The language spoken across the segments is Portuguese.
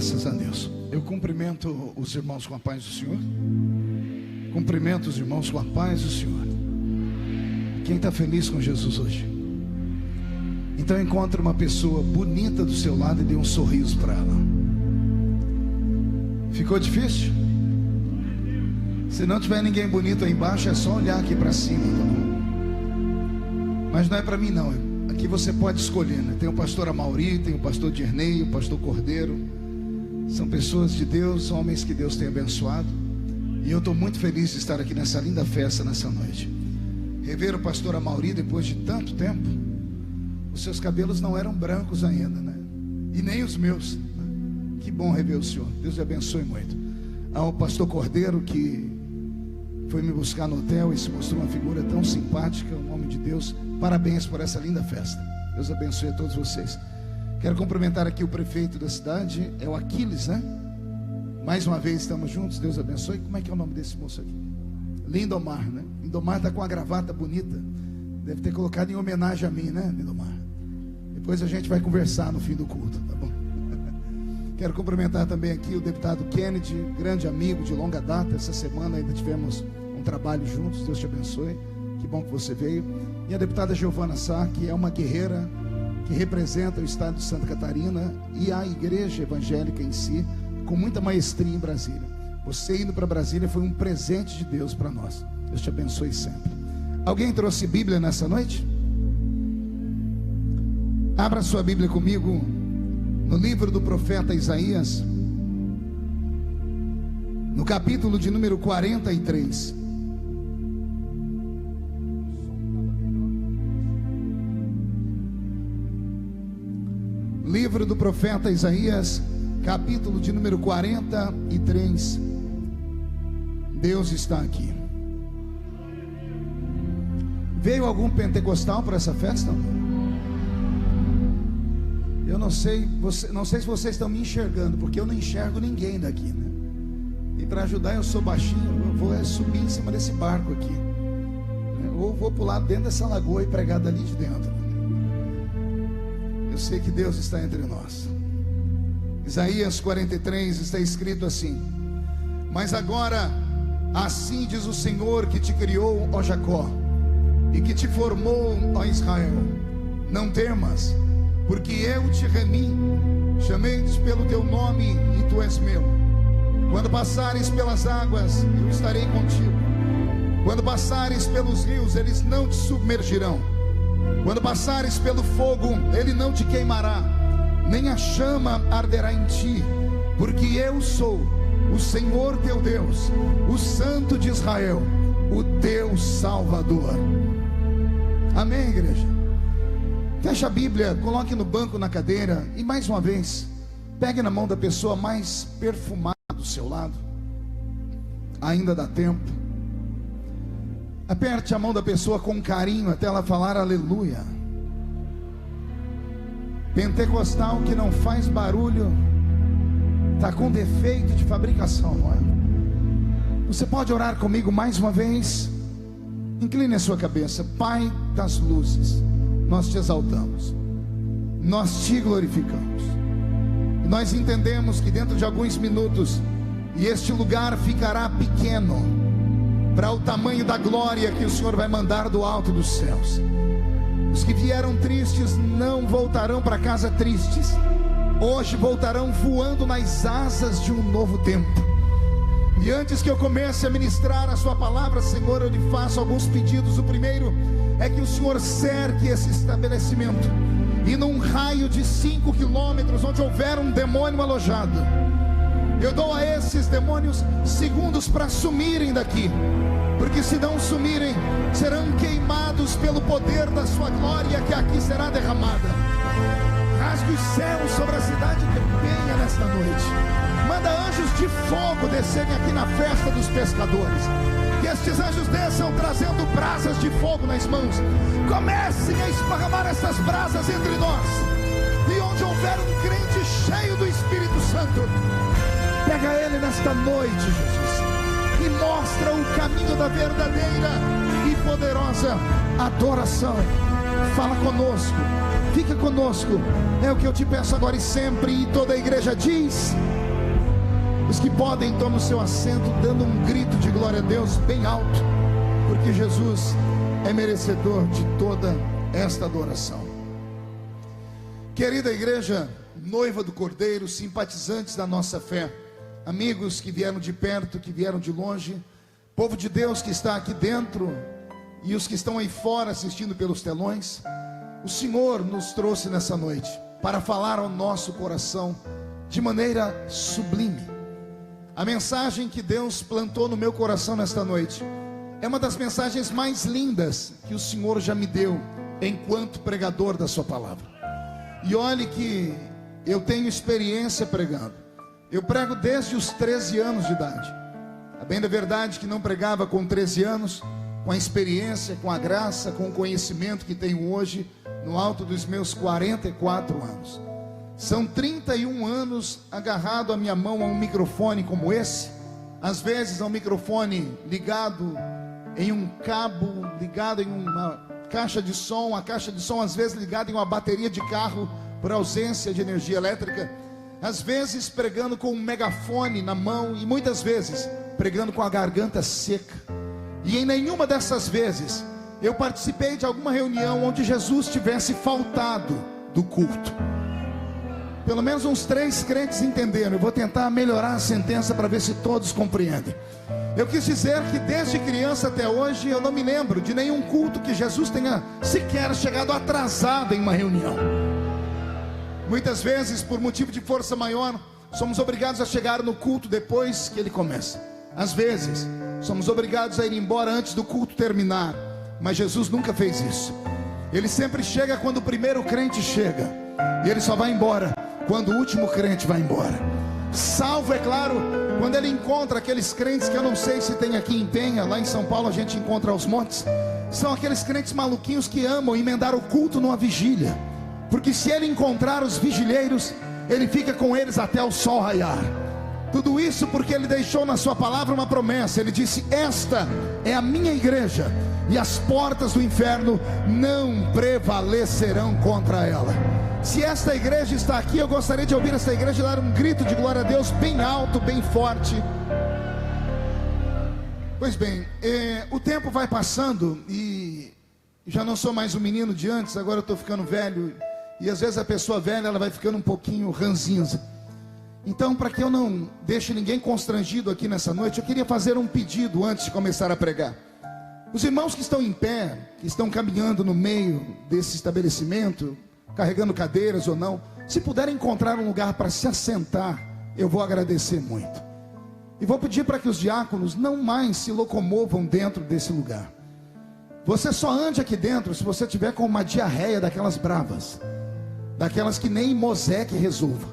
Graças a Deus. Eu cumprimento os irmãos com a paz do Senhor. Cumprimento os irmãos com a paz do Senhor. Quem está feliz com Jesus hoje? Então encontre uma pessoa bonita do seu lado e dê um sorriso para ela. Ficou difícil? Se não tiver ninguém bonito aí embaixo, é só olhar aqui para cima, tá bom? Mas não é para mim não. Aqui você pode escolher, né? Tem o pastor Amauri, tem o pastor Dirnei, o pastor Cordeiro. São pessoas de Deus, homens que Deus tem abençoado. E eu estou muito feliz de estar aqui nessa linda festa nessa noite. Rever o pastor Amauri depois de tanto tempo. Os seus cabelos não eram brancos ainda, né? E nem os meus, né? Que bom rever o senhor. Deus lhe abençoe muito. Ao pastor Cordeiro, que foi me buscar no hotel e se mostrou uma figura tão simpática, um homem de Deus. Parabéns por essa linda festa. Deus abençoe a todos vocês. Quero cumprimentar aqui o prefeito da cidade, é o Aquiles, né? Mais uma vez estamos juntos, Deus abençoe. Como é que é o nome desse moço aqui? Lindomar, né? Lindomar está com a gravata bonita. Deve ter colocado em homenagem a mim, né, Lindomar? Depois a gente vai conversar no fim do culto, tá bom? Quero cumprimentar também aqui o deputado Kennedy, grande amigo de longa data. Essa semana ainda tivemos um trabalho juntos, Deus te abençoe. Que bom que você veio. E a deputada Giovana Sá, que é uma guerreira que representa o estado de Santa Catarina e a igreja evangélica em si, com muita maestria em Brasília. Você indo para Brasília foi um presente de Deus para nós. Deus te abençoe sempre. Alguém trouxe Bíblia nessa noite? Abra sua Bíblia comigo no livro do profeta Isaías, no capítulo de número 43. Livro do profeta Isaías, capítulo de número 43. Deus está aqui. Veio algum pentecostal para essa festa? Eu não sei se vocês estão me enxergando, porque eu não enxergo ninguém daqui, né? E para ajudar, eu sou baixinho, eu vou subir em cima desse barco aqui, né? Ou vou pular dentro dessa lagoa e pregar dali de dentro. Eu sei que Deus está entre nós. Isaías 43 está escrito assim: mas agora, assim diz o Senhor que te criou, ó Jacó, e que te formou, ó Israel: não temas, porque eu te remi, chamei-te pelo teu nome e tu és meu. Quando passares pelas águas, eu estarei contigo. Quando passares pelos rios, eles não te submergirão. Quando passares pelo fogo, ele não te queimará, nem a chama arderá em ti, porque eu sou o Senhor teu Deus, o Santo de Israel, o teu Salvador. Amém, igreja? Feche a Bíblia, coloque no banco, na cadeira, e mais uma vez, pegue na mão da pessoa mais perfumada do seu lado. Ainda dá tempo. Aperte a mão da pessoa com carinho até ela falar aleluia. Pentecostal que não faz barulho está com defeito de fabricação, não é? Você pode orar comigo mais uma vez? Incline a sua cabeça. Pai das luzes, nós te exaltamos, nós te glorificamos. Nós entendemos que dentro de alguns minutos, e este lugar ficará pequeno para o tamanho da glória que o Senhor vai mandar do alto dos céus. Os que vieram tristes não voltarão para casa tristes. Hoje voltarão voando nas asas de um novo tempo. E antes que eu comece a ministrar a sua palavra, Senhor, eu lhe faço alguns pedidos. O primeiro é que o Senhor cerque esse estabelecimento, e num raio de 5 quilômetros, onde houver um demônio alojado, eu dou a esses demônios segundos para sumirem daqui, porque se não sumirem, serão queimados pelo poder da sua glória que aqui será derramada. Rasgue os céus sobre a cidade que venha nesta noite. Manda anjos de fogo descerem aqui na festa dos pescadores. Que estes anjos desçam trazendo brasas de fogo nas mãos. Comecem a esparramar essas brasas entre nós. E onde houver um crente cheio do Espírito Santo, pega ele nesta noite, Jesus, e mostra o caminho da verdadeira e poderosa adoração. Fala conosco, fica conosco. É o que eu te peço agora e sempre. E toda a igreja diz: os que podem, tomem o seu assento, dando um grito de glória a Deus bem alto, porque Jesus é merecedor de toda esta adoração. Querida igreja, noiva do Cordeiro, simpatizantes da nossa fé, amigos que vieram de perto, que vieram de longe, povo de Deus que está aqui dentro e os que estão aí fora assistindo pelos telões, o Senhor nos trouxe nessa noite para falar ao nosso coração de maneira sublime. A mensagem que Deus plantou no meu coração nesta noite é uma das mensagens mais lindas que o Senhor já me deu enquanto pregador da sua palavra. E olhe que eu tenho experiência pregando. Eu prego desde os 13 anos de idade. A bem da verdade que não pregava com 13 anos, com a experiência, com a graça, com o conhecimento que tenho hoje, no alto dos meus 44 anos. São 31 anos agarrado à minha mão a um microfone como esse, às vezes a um microfone ligado em um cabo, ligado em uma caixa de som, a caixa de som às vezes ligada em uma bateria de carro por ausência de energia elétrica, às vezes pregando com um megafone na mão e muitas vezes pregando com a garganta seca. E em nenhuma dessas vezes eu participei de alguma reunião onde Jesus tivesse faltado do culto. Pelo menos uns 3 crentes entenderam. Eu vou tentar melhorar a sentença para ver se todos compreendem. Eu quis dizer que desde criança até hoje eu não me lembro de nenhum culto que Jesus tenha sequer chegado atrasado em uma reunião. Muitas vezes, por motivo de força maior, somos obrigados a chegar no culto depois que ele começa. Às vezes, somos obrigados a ir embora antes do culto terminar. Mas Jesus nunca fez isso. Ele sempre chega quando o primeiro crente chega, e ele só vai embora quando o último crente vai embora. Salvo, é claro, quando ele encontra aqueles crentes que eu não sei se tem aqui em Penha. Lá em São Paulo a gente encontra aos montes. São aqueles crentes maluquinhos que amam emendar o culto numa vigília, porque se ele encontrar os vigilheiros, ele fica com eles até o sol raiar. Tudo isso porque ele deixou na sua palavra uma promessa. Ele disse: esta é a minha igreja, e as portas do inferno não prevalecerão contra ela. Se esta igreja está aqui, eu gostaria de ouvir esta igreja dar um grito de glória a Deus bem alto, bem forte. Pois bem, o tempo vai passando e já não sou mais o menino de antes. Agora eu estou ficando velho, e às vezes a pessoa velha, ela vai ficando um pouquinho ranzinza. Então, para que eu não deixe ninguém constrangido aqui nessa noite, eu queria fazer um pedido antes de começar a pregar. Os irmãos que estão em pé, que estão caminhando no meio desse estabelecimento, carregando cadeiras ou não, se puderem encontrar um lugar para se assentar, eu vou agradecer muito. E vou pedir para que os diáconos não mais se locomovam dentro desse lugar. Você só ande aqui dentro se você tiver com uma diarreia daquelas bravas, daquelas que nem Moseque resolva.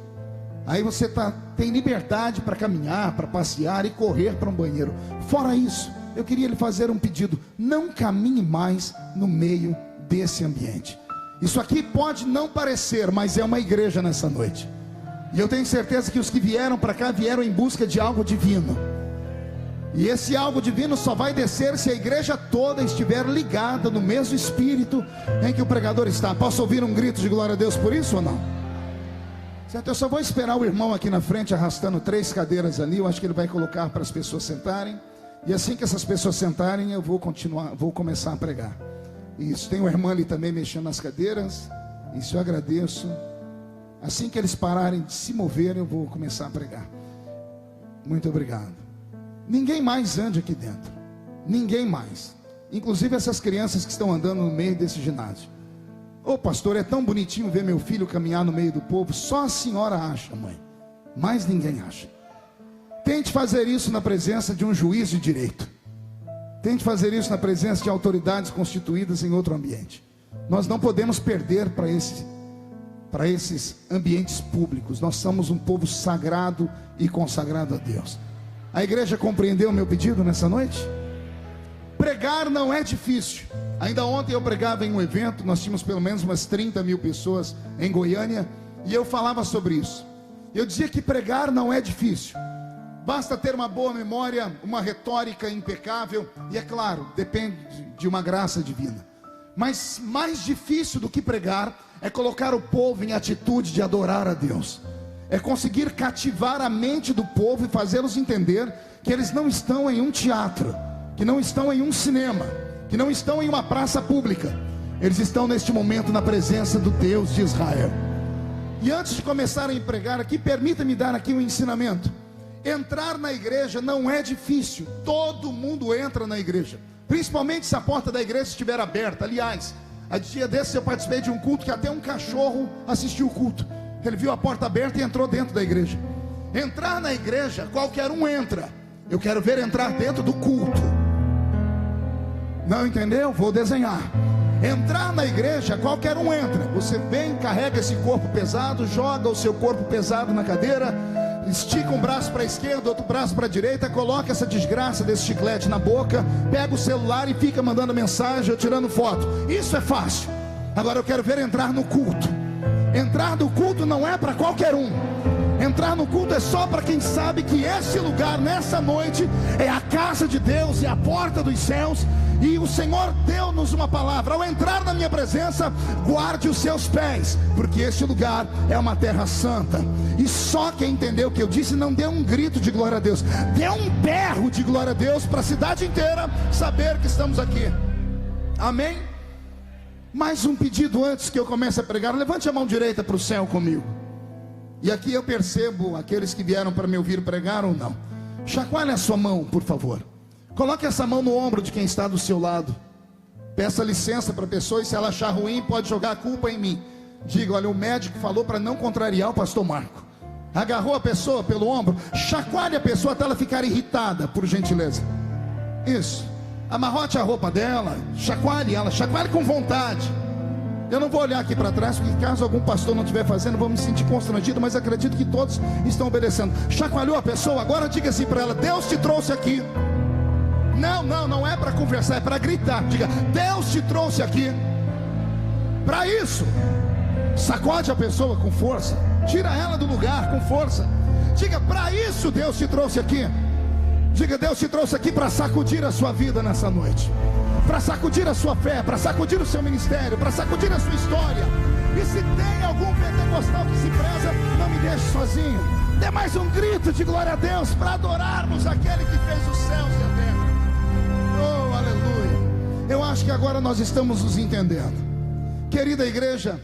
Aí você tem liberdade para caminhar, para passear e correr para um banheiro. Fora isso, eu queria lhe fazer um pedido: não caminhe mais no meio desse ambiente. Isso aqui pode não parecer, mas é uma igreja nessa noite. E eu tenho certeza que os que vieram para cá vieram em busca de algo divino. E esse algo divino só vai descer se a igreja toda estiver ligada no mesmo espírito em que o pregador está. Posso ouvir um grito de glória a Deus por isso ou não? Certo, eu só vou esperar o irmão aqui na frente arrastando 3 cadeiras ali. Eu acho que ele vai colocar para as pessoas sentarem. E assim que essas pessoas sentarem, eu vou começar a pregar. Isso, tem uma irmã ali também mexendo nas cadeiras. Isso eu agradeço. Assim que eles pararem de se mover, eu vou começar a pregar. Muito obrigado. Ninguém mais ande aqui dentro. Ninguém mais. Inclusive essas crianças que estão andando no meio desse ginásio. Ô pastor, é tão bonitinho ver meu filho caminhar no meio do povo. Só a senhora acha, mãe. Mais ninguém acha. Tente fazer isso na presença de um juiz de direito. Tente fazer isso na presença de autoridades constituídas em outro ambiente. Nós não podemos perder para esses ambientes públicos. Nós somos um povo sagrado e consagrado a Deus. A igreja compreendeu o meu pedido nessa noite? Pregar não é difícil. Ainda ontem eu pregava em um evento. Nós tínhamos pelo menos umas 30 mil pessoas em Goiânia, e eu falava sobre isso. Eu dizia que pregar não é difícil. Basta ter uma boa memória, uma retórica impecável, e é claro, depende de uma graça divina. Mas mais difícil do que pregar é colocar o povo em atitude de adorar a Deus, é conseguir cativar a mente do povo e fazê-los entender que eles não estão em um teatro, que não estão em um cinema, que não estão em uma praça pública. Eles estão neste momento na presença do Deus de Israel. E antes de começarem a pregar aqui, permita-me dar aqui um ensinamento. Entrar na igreja não é difícil, todo mundo entra na igreja, principalmente se a porta da igreja estiver aberta. Aliás, a dia desses eu participei de um culto que até um cachorro assistiu o culto. Ele viu a porta aberta e entrou dentro da igreja. Entrar na igreja, qualquer um entra. Eu quero ver entrar dentro do culto. Não entendeu? Vou desenhar. Entrar na igreja, qualquer um entra. Você vem, carrega esse corpo pesado, joga o seu corpo pesado na cadeira, estica um braço para a esquerda, outro braço para a direita, coloca essa desgraça desse chiclete na boca, pega o celular e fica mandando mensagem ou tirando foto. Isso é fácil. Agora eu quero ver entrar no culto. Entrar no culto não é para qualquer um. Entrar no culto é só para quem sabe que esse lugar, nessa noite, é a casa de Deus, é a porta dos céus. E o Senhor deu-nos uma palavra: ao entrar na minha presença, guarde os seus pés, porque este lugar é uma terra santa. E só quem entendeu o que eu disse não deu um grito de glória a Deus, deu um berro de glória a Deus, para a cidade inteira saber que estamos aqui. Amém? Mais um pedido antes que eu comece a pregar. Levante a mão direita para o céu comigo. E aqui eu percebo aqueles que vieram para me ouvir pregar ou não. Chacoalhe a sua mão, por favor. Coloque essa mão no ombro de quem está do seu lado. Peça licença para a pessoa, e se ela achar ruim, pode jogar a culpa em mim. Diga: olha, o médico falou para não contrariar o pastor Marco. Agarrou a pessoa pelo ombro, chacoalhe a pessoa até ela ficar irritada, por gentileza. Isso. Amarrote a roupa dela, chacoalhe ela, chacoalhe com vontade. Eu não vou olhar aqui para trás, porque caso algum pastor não estiver fazendo, vou me sentir constrangido, mas acredito que todos estão obedecendo. Chacoalhou a pessoa, agora diga assim para ela: Deus te trouxe aqui. Não é para conversar, é para gritar. Diga: Deus te trouxe aqui para isso. Sacode a pessoa com força, tira ela do lugar com força. Diga: para isso Deus te trouxe aqui. Diga: Deus te trouxe aqui para sacudir a sua vida nessa noite, para sacudir a sua fé, para sacudir o seu ministério, para sacudir a sua história. E se tem algum pentecostal que se preza, não me deixe sozinho. Dê mais um grito de glória a Deus, para adorarmos aquele que fez os céus e a terra. Oh, aleluia. Eu acho que agora nós estamos nos entendendo. Querida igreja,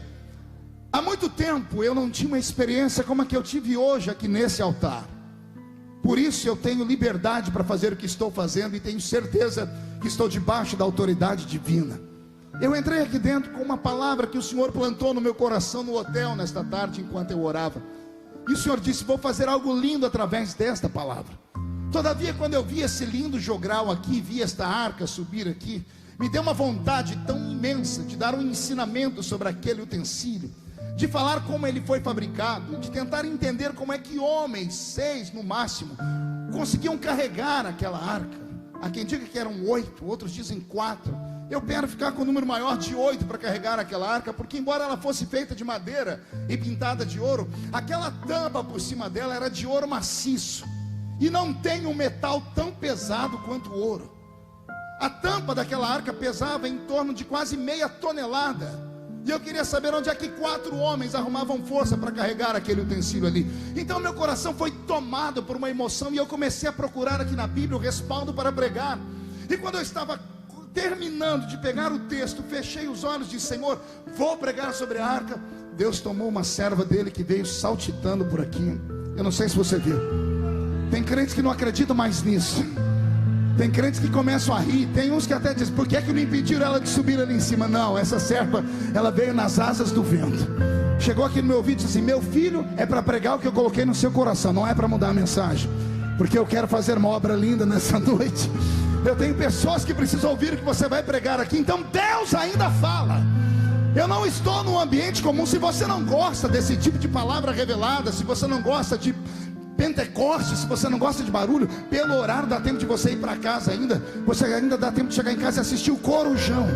há muito tempo eu não tinha uma experiência como a que eu tive hoje aqui nesse altar. Por isso eu tenho liberdade para fazer o que estou fazendo, e tenho certeza que estou debaixo da autoridade divina. Eu entrei aqui dentro com uma palavra que o Senhor plantou no meu coração no hotel nesta tarde, enquanto eu orava. E o Senhor disse: vou fazer algo lindo através desta palavra. Todavia, quando eu vi esse lindo jogral aqui, vi esta arca subir aqui, me deu uma vontade tão imensa de dar um ensinamento sobre aquele utensílio, de falar como ele foi fabricado, de tentar entender como é que homens, 6 no máximo, conseguiam carregar aquela arca. Há quem diga que eram 8, outros dizem 4. Eu quero ficar com o número maior de 8 para carregar aquela arca, porque embora ela fosse feita de madeira e pintada de ouro, aquela tampa por cima dela era de ouro maciço, e não tem um metal tão pesado quanto o ouro. A tampa daquela arca pesava em torno de quase meia tonelada. E eu queria saber onde é que 4 homens arrumavam força para carregar aquele utensílio ali. Então meu coração foi tomado por uma emoção, e eu comecei a procurar aqui na Bíblia o respaldo para pregar. E quando eu estava terminando de pegar o texto, fechei os olhos e disse: Senhor, vou pregar sobre a arca. Deus tomou uma serva dele que veio saltitando por aqui. Eu não sei se você viu. Tem crentes que não acreditam mais nisso. Tem crentes que começam a rir. Tem uns que até dizem: por que é que não impediram ela de subir ali em cima? Não, essa serpa, ela veio nas asas do vento. Chegou aqui no meu ouvido e disse assim: meu filho, é para pregar o que eu coloquei no seu coração, não é para mudar a mensagem, porque eu quero fazer uma obra linda nessa noite. Eu tenho pessoas que precisam ouvir o que você vai pregar aqui. Então Deus ainda fala. Eu não estou num ambiente comum. Se você não gosta desse tipo de palavra revelada, se você não gosta de Pentecoste, se você não gosta de barulho, pelo horário dá tempo de você ir para casa ainda. Você ainda dá tempo de chegar em casa e assistir o Corujão.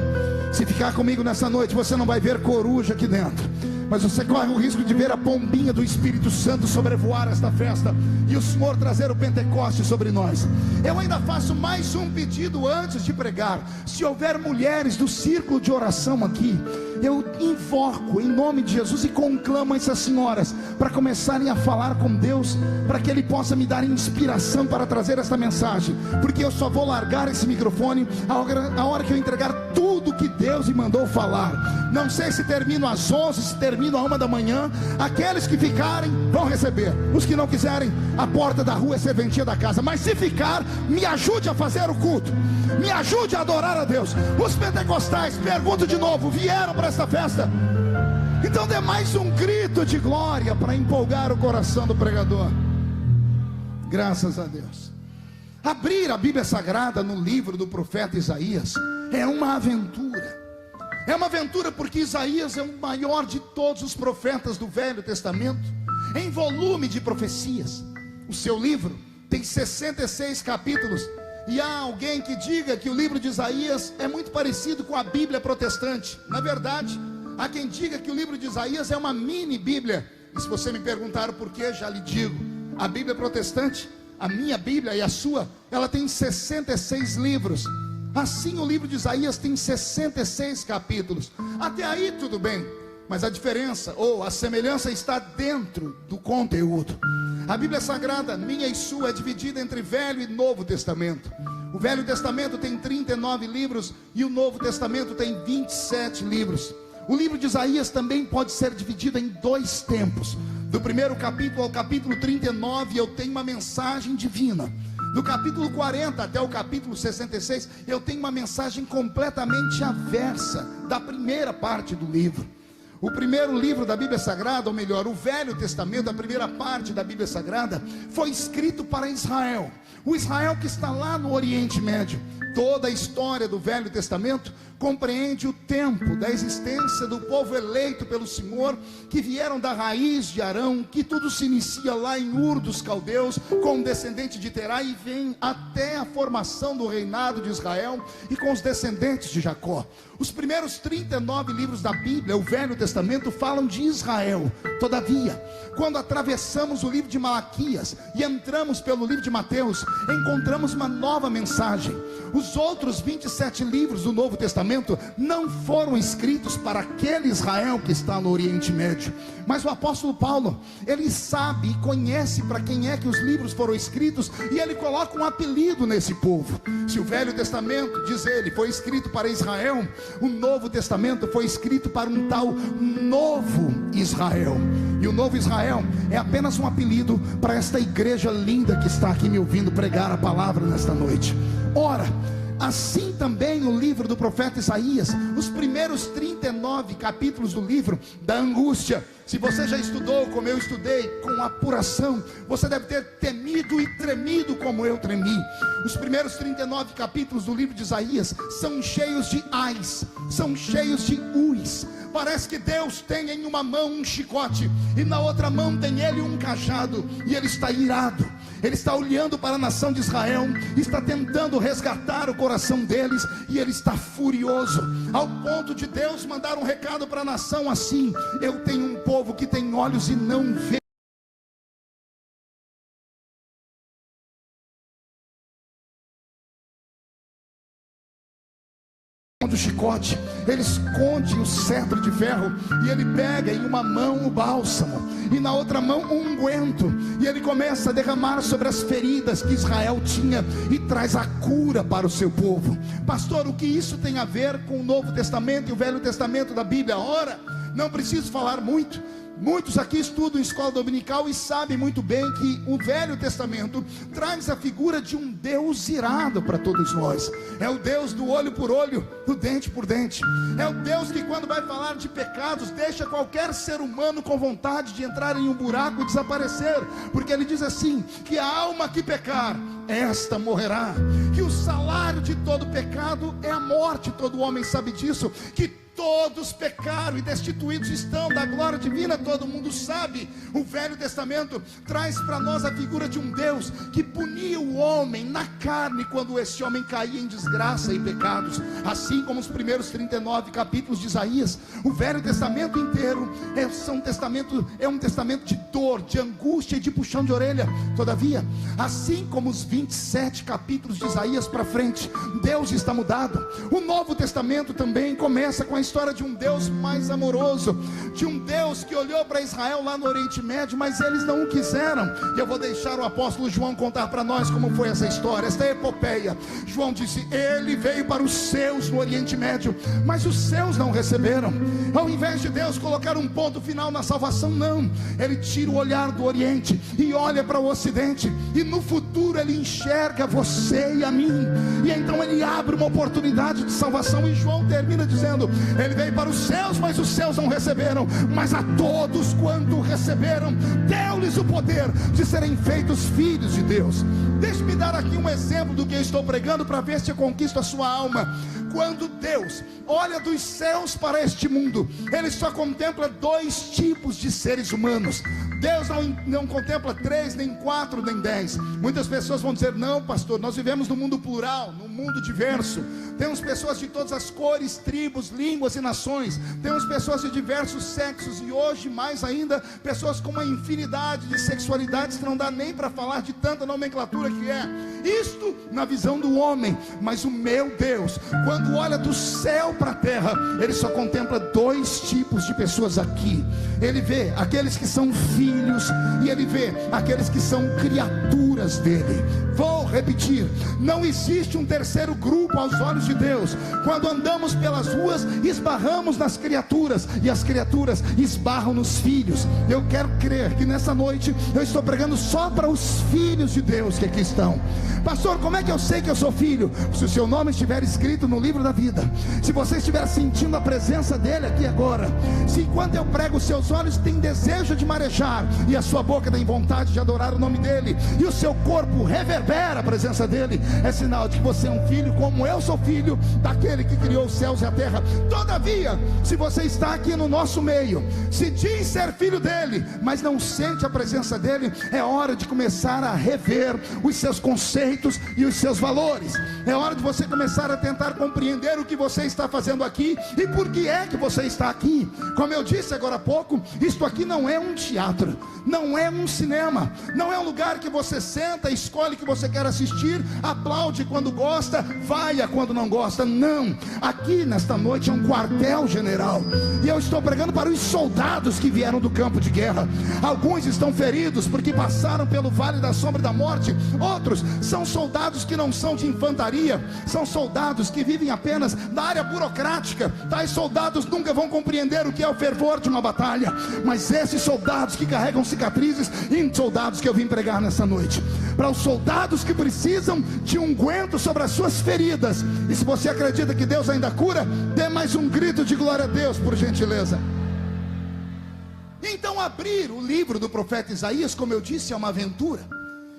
Se ficar comigo nessa noite, você não vai ver coruja aqui dentro, mas você corre o risco de ver a pombinha do Espírito Santo sobrevoar esta festa, e o Senhor trazer o Pentecoste sobre nós. Eu ainda faço mais um pedido antes de pregar. Se houver mulheres do círculo de oração aqui, eu invoco em nome de Jesus e conclamo essas senhoras para começarem a falar com Deus, para que Ele possa me dar inspiração para trazer esta mensagem, porque eu só vou largar esse microfone a hora que eu entregar tudo que Deus me mandou falar. Não sei se termino às 11, se termino à 1 da manhã. Aqueles que ficarem vão receber, os que não quiserem, a porta da rua é serventia da casa. Mas se ficar, me ajude a fazer o culto, me ajude a adorar a Deus. Os pentecostais, pergunto de novo, vieram para esta festa? Então dê mais um grito de glória para empolgar o coração do pregador. Graças a Deus. Abrir a Bíblia Sagrada no livro do profeta Isaías é uma aventura. É uma aventura porque Isaías é o maior de todos os profetas do Velho Testamento, em volume de profecias. O seu livro tem 66 capítulos. E há alguém que diga que o livro de Isaías é muito parecido com a Bíblia protestante. Na verdade, há quem diga que o livro de Isaías é uma mini Bíblia. E se você me perguntar o porquê, já lhe digo. A Bíblia protestante, a minha Bíblia e a sua, ela tem 66 livros. Assim o livro de Isaías tem 66 capítulos. Até aí tudo bem, mas a diferença ou a semelhança está dentro do conteúdo. A Bíblia Sagrada, minha e sua, é dividida entre Velho e Novo Testamento. O Velho Testamento tem 39 livros e o Novo Testamento tem 27 livros. O livro de Isaías também pode ser dividido em 2 tempos. Do primeiro capítulo ao capítulo 39 eu tenho uma mensagem divina. Do capítulo 40 até o capítulo 66 eu tenho uma mensagem completamente aversa da primeira parte do livro. O primeiro livro da Bíblia Sagrada, ou melhor, o Velho Testamento, a primeira parte da Bíblia Sagrada, foi escrito para Israel. O Israel que está lá no Oriente Médio. Toda a história do Velho Testamento compreende o tempo da existência do povo eleito pelo Senhor, que vieram da raiz de Arão, que tudo se inicia lá em Ur dos Caldeus, com o descendente de Terá, e vem até a formação do reinado de Israel, e com os descendentes de Jacó. Os primeiros 39 livros da Bíblia, o Velho Testamento, falam de Israel. Todavia, quando atravessamos o livro de Malaquias e entramos pelo livro de Mateus, encontramos uma nova mensagem. Os outros 27 livros do Novo Testamento não foram escritos para aquele Israel que está no Oriente Médio, mas o apóstolo Paulo, ele sabe e conhece para quem é que os livros foram escritos, e ele coloca um apelido nesse povo. Se o Velho Testamento, diz ele, foi escrito para Israel, o Novo Testamento foi escrito para um tal Novo Israel. E o Novo Israel é apenas um apelido para esta igreja linda que está aqui me ouvindo pregar a palavra nesta noite. Ora, assim também no livro do profeta Isaías, os primeiros 39 capítulos do livro da angústia. Se você já estudou como eu estudei, com apuração, você deve ter temido e tremido como eu tremi. Os primeiros 39 capítulos do livro de Isaías são cheios de ais, são cheios de uis. Parece que Deus tem em uma mão um chicote e na outra mão tem ele um cajado, e ele está irado. Ele está olhando para a nação de Israel, está tentando resgatar o coração deles, e ele está furioso, ao ponto de Deus mandar um recado para a nação assim: eu tenho um povo que tem olhos e não vê. Do chicote, ele esconde o cetro de ferro, e ele pega em uma mão o bálsamo e na outra mão o unguento, e ele começa a derramar sobre as feridas que Israel tinha e traz a cura para o seu povo. Pastor, o que isso tem a ver com o Novo Testamento e o Velho Testamento da Bíblia? Ora, não preciso falar muito. Muitos aqui estudam em escola dominical e sabem muito bem que o Velho Testamento traz a figura de um Deus irado para todos nós. É o Deus do olho por olho, do dente por dente. É o Deus que, quando vai falar de pecados, deixa qualquer ser humano com vontade de entrar em um buraco e desaparecer, porque ele diz assim: que a alma que pecar, esta morrerá. Que o salário de todo pecado é a morte, todo homem sabe disso. Que todos pecaram e destituídos estão da glória divina, todo mundo sabe. O Velho Testamento traz para nós a figura de um Deus que punia o homem na carne quando esse homem caía em desgraça e pecados. Assim como os primeiros 39 capítulos de Isaías, o Velho Testamento inteiro é um testamento de dor, de angústia e de puxão de orelha. Todavia, assim como os 27 capítulos de Isaías para frente, Deus está mudado. O Novo Testamento também começa com a história de um Deus mais amoroso, de um Deus que olhou para Israel lá no Oriente Médio, mas eles não o quiseram. E eu vou deixar o apóstolo João contar para nós como foi essa história, esta epopeia. João disse: ele veio para os seus no Oriente Médio, mas os seus não receberam. Ao invés de Deus colocar um ponto final na salvação, não, ele tira o olhar do Oriente e olha para o Ocidente, e no futuro ele enxerga você e a mim, e então ele abre uma oportunidade de salvação. E João termina dizendo: ele veio para os seus, mas os seus não receberam, mas a todos quanto receberam, deu-lhes o poder de serem feitos filhos de Deus. Deixe-me dar aqui um exemplo do que eu estou pregando, para ver se eu conquisto a sua alma. Quando Deus olha dos céus para este mundo, ele só contempla dois tipos de seres humanos. Deus não contempla 3, nem 4, nem 10. Muitas pessoas vão dizer: não, pastor, nós vivemos num mundo plural, num mundo diverso. Temos pessoas de todas as cores, tribos, línguas e nações. Temos pessoas de diversos sexos, e hoje mais ainda, pessoas com uma infinidade de sexualidades que não dá nem para falar de tanta nomenclatura que é. Isto na visão do homem. Mas o meu Deus, quando olha do céu para a terra, ele só contempla dois tipos de pessoas aqui. Ele vê aqueles que são filhos, e ele vê aqueles que são criaturas dele. Vou repetir: não existe um terceiro grupo aos olhos de Deus. Quando andamos pelas ruas, esbarramos nas criaturas, e as criaturas esbarram nos filhos. Eu quero crer que nessa noite eu estou pregando só para os filhos de Deus que aqui estão. Pastor, como é que eu sei que eu sou filho? Se o seu nome estiver escrito no livro da vida, se você estiver sentindo a presença dele aqui agora, se enquanto eu prego os seus olhos têm desejo de marejar, e a sua boca tem vontade de adorar o nome dele, e o seu corpo reverbera a presença dele, é sinal de que você é um filho, como eu sou filho daquele que criou os céus e a terra. Todavia, se você está aqui no nosso meio, se diz ser filho dele, mas não sente a presença dele, é hora de começar a rever os seus conceitos e os seus valores. É hora de você começar a tentar compreender o que você está fazendo aqui, e por que é que você está aqui. Como eu disse agora há pouco, isto aqui não é um teatro, não é um cinema, não é um lugar que você senta, escolhe o que você quer assistir, aplaude quando gosta, vaia quando não gosta. Não, aqui nesta noite é um quartel-general, e eu estou pregando para os soldados que vieram do campo de guerra. Alguns estão feridos porque passaram pelo vale da sombra da morte, outros são soldados que não são de infantaria, são soldados que vivem apenas na área burocrática. Tais soldados nunca vão compreender o que é o fervor de uma batalha, mas esses soldados que carregam cicatrizes, e soldados que eu vim pregar nessa noite, para os soldados que precisam de unguento sobre as suas feridas. E se você acredita que Deus ainda cura, dê mais um grito de glória a Deus, por gentileza. Então, abrir o livro do profeta Isaías, como eu disse, é uma aventura.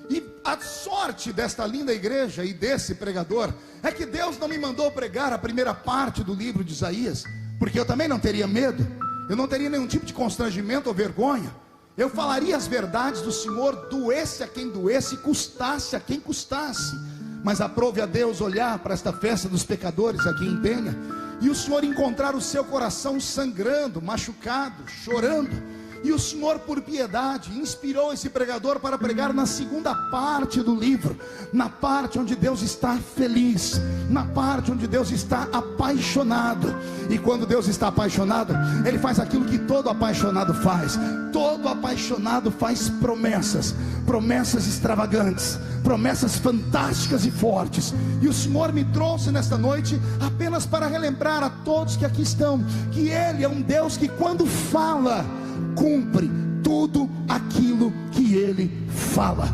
E a sorte desta linda igreja e desse pregador é que Deus não me mandou pregar a primeira parte do livro de Isaías, porque eu também não teria medo, eu não teria nenhum tipo de constrangimento ou vergonha. Eu falaria as verdades do Senhor, doesse a quem doesse, custasse a quem custasse. Mas aprove a Deus olhar para esta festa dos pecadores aqui em Penha, e o Senhor encontrar o seu coração sangrando, machucado, chorando. E o Senhor, por piedade, inspirou esse pregador para pregar na segunda parte do livro, na parte onde Deus está feliz, na parte onde Deus está apaixonado. E quando Deus está apaixonado, Ele faz aquilo que todo apaixonado faz. Todo apaixonado faz promessas, promessas extravagantes, promessas fantásticas e fortes. E o Senhor me trouxe nesta noite apenas para relembrar a todos que aqui estão, que Ele é um Deus que, quando fala, cumpre tudo aquilo que Ele fala.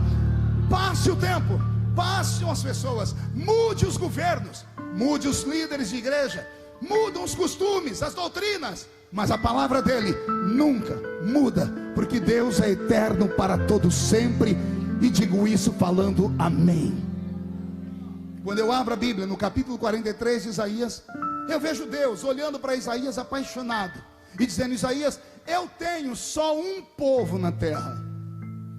Passe o tempo, passem as pessoas, mude os governos, mude os líderes de igreja, mudam os costumes, as doutrinas, mas a palavra dele nunca muda, porque Deus é eterno para todo sempre. E digo isso falando amém. Quando eu abro a Bíblia no capítulo 43 de Isaías, eu vejo Deus olhando para Isaías apaixonado e dizendo: Isaías, eu tenho só um povo na terra.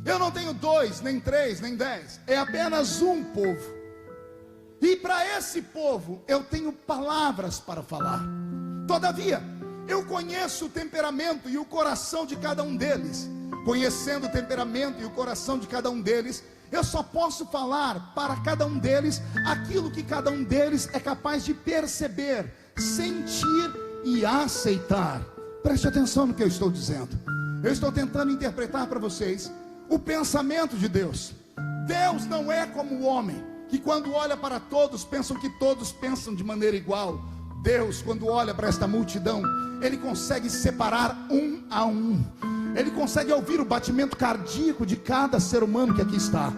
Eu não tenho 2, nem 3, nem 10. É apenas um povo. E para esse povo eu tenho palavras para falar. Todavia, eu conheço o temperamento e o coração de cada um deles. Conhecendo o temperamento e o coração de cada um deles, eu só posso falar para cada um deles aquilo que cada um deles é capaz de perceber, sentir e aceitar. Preste atenção no que eu estou dizendo. Eu estou tentando interpretar para vocês o pensamento de Deus. Deus não é como o homem, que quando olha para todos, pensam que todos pensam de maneira igual. Deus, quando olha para esta multidão, Ele consegue separar um a um. Ele consegue ouvir o batimento cardíaco de cada ser humano que aqui está.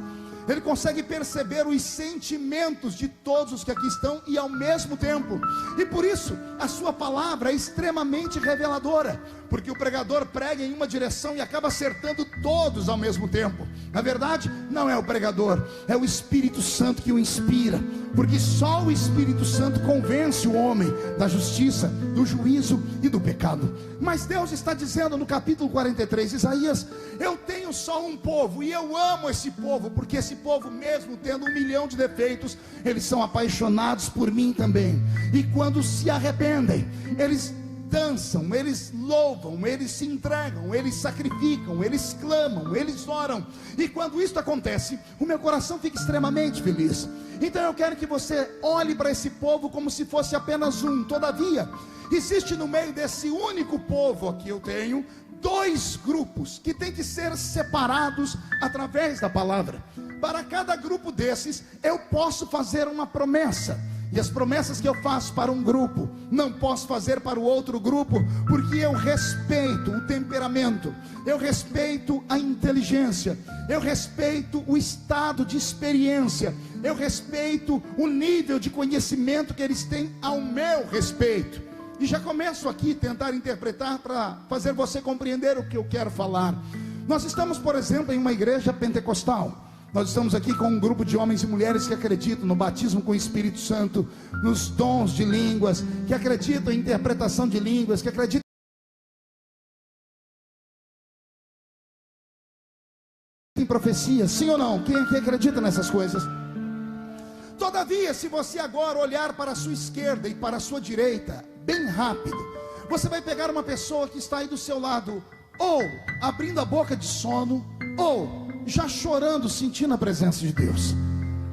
Ele consegue perceber os sentimentos de todos os que aqui estão e ao mesmo tempo. E por isso, a sua palavra é extremamente reveladora. Porque o pregador prega em uma direção e acaba acertando todos ao mesmo tempo. Na verdade, não é o pregador, é o Espírito Santo que o inspira. Porque só o Espírito Santo convence o homem da justiça, do juízo e do pecado. Mas Deus está dizendo no capítulo 43, Isaías: eu tenho só um povo e eu amo esse povo, porque esse povo, mesmo tendo 1 milhão de defeitos, eles são apaixonados por mim também. E quando se arrependem, eles dançam, eles louvam, eles se entregam, eles sacrificam, eles clamam, eles oram. E quando isso acontece, o meu coração fica extremamente feliz. Então eu quero que você olhe para esse povo como se fosse apenas um. Todavia, existe no meio desse único povo aqui eu tenho 2 grupos que têm que ser separados através da palavra. Para cada grupo desses eu posso fazer uma promessa. E as promessas que eu faço para um grupo, não posso fazer para o outro grupo, porque eu respeito o temperamento, eu respeito a inteligência, eu respeito o estado de experiência, eu respeito o nível de conhecimento que eles têm ao meu respeito. E já começo aqui a tentar interpretar para fazer você compreender o que eu quero falar. Nós estamos, por exemplo, em uma igreja pentecostal. Nós estamos aqui com um grupo de homens e mulheres que acreditam no batismo com o Espírito Santo, nos dons de línguas, que acreditam em interpretação de línguas, que acreditam em profecia. Sim ou não? Quem aqui acredita nessas coisas? Todavia, se você agora olhar para a sua esquerda e para a sua direita, bem rápido, você vai pegar uma pessoa que está aí do seu lado, ou abrindo a boca de sono, ou já chorando, sentindo a presença de Deus.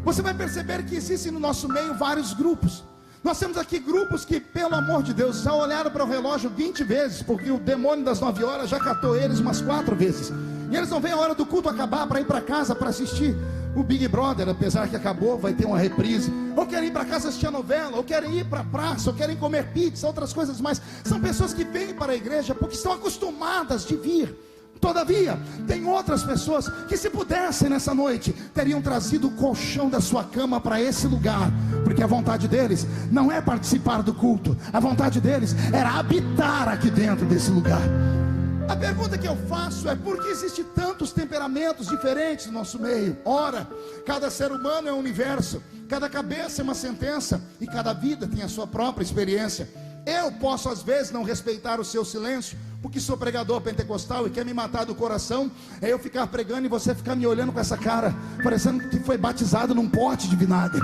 Você vai perceber que existem no nosso meio vários grupos. Nós temos aqui grupos que, pelo amor de Deus, já olharam para o relógio 20 vezes, porque o demônio das 9 horas já catou eles umas 4 vezes. E eles não veem a hora do culto acabar para ir para casa para assistir o Big Brother, apesar que acabou, vai ter uma reprise. Ou querem ir para casa assistir a novela, ou querem ir para a praça, ou querem comer pizza, outras coisas mais. São pessoas que vêm para a igreja porque estão acostumadas de vir. Todavia, tem outras pessoas que, se pudessem nessa noite, teriam trazido o colchão da sua cama para esse lugar, porque a vontade deles não é participar do culto, a vontade deles era habitar aqui dentro desse lugar. A pergunta que eu faço é: por que existem tantos temperamentos diferentes no nosso meio? Ora, cada ser humano é um universo, cada cabeça é uma sentença, e cada vida tem a sua própria experiência. Eu posso às vezes não respeitar o seu silêncio, porque sou pregador pentecostal e quer me matar do coração. É eu ficar pregando e você ficar me olhando com essa cara, parecendo que foi batizado num pote de vinagre.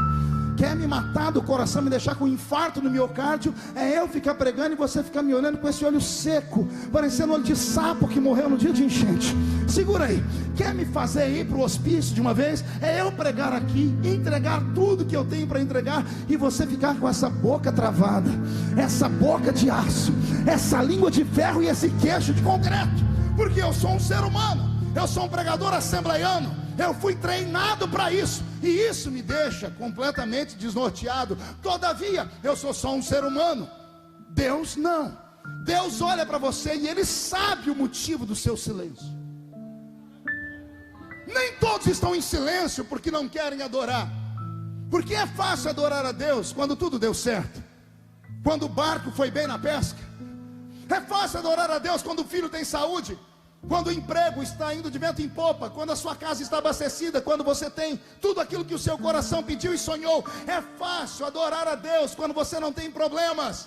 Quer me matar do coração, me deixar com um infarto no miocárdio. É eu ficar pregando e você ficar me olhando com esse olho seco, parecendo olho de sapo que morreu no dia de enchente. Segura aí. Quer me fazer ir para o hospício de uma vez? É eu pregar aqui, entregar tudo que eu tenho para entregar, e você ficar com essa boca travada, essa boca de aço, essa língua de ferro e esse queixo de concreto. Porque eu sou um ser humano, eu sou um pregador assembleiano, eu fui treinado para isso, e isso me deixa completamente desnorteado. Todavia, eu sou só um ser humano. Deus não. Deus olha para você e Ele sabe o motivo do seu silêncio. Nem todos estão em silêncio porque não querem adorar. Porque é fácil adorar a Deus quando tudo deu certo, quando o barco foi bem na pesca. É fácil adorar a Deus quando o filho tem saúde, quando o emprego está indo de vento em popa, quando a sua casa está abastecida, quando você tem tudo aquilo que o seu coração pediu e sonhou. É fácil adorar a Deus quando você não tem problemas.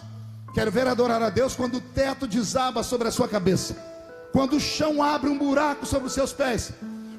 Quero ver adorar a Deus quando o teto desaba sobre a sua cabeça, quando o chão abre um buraco sobre os seus pés,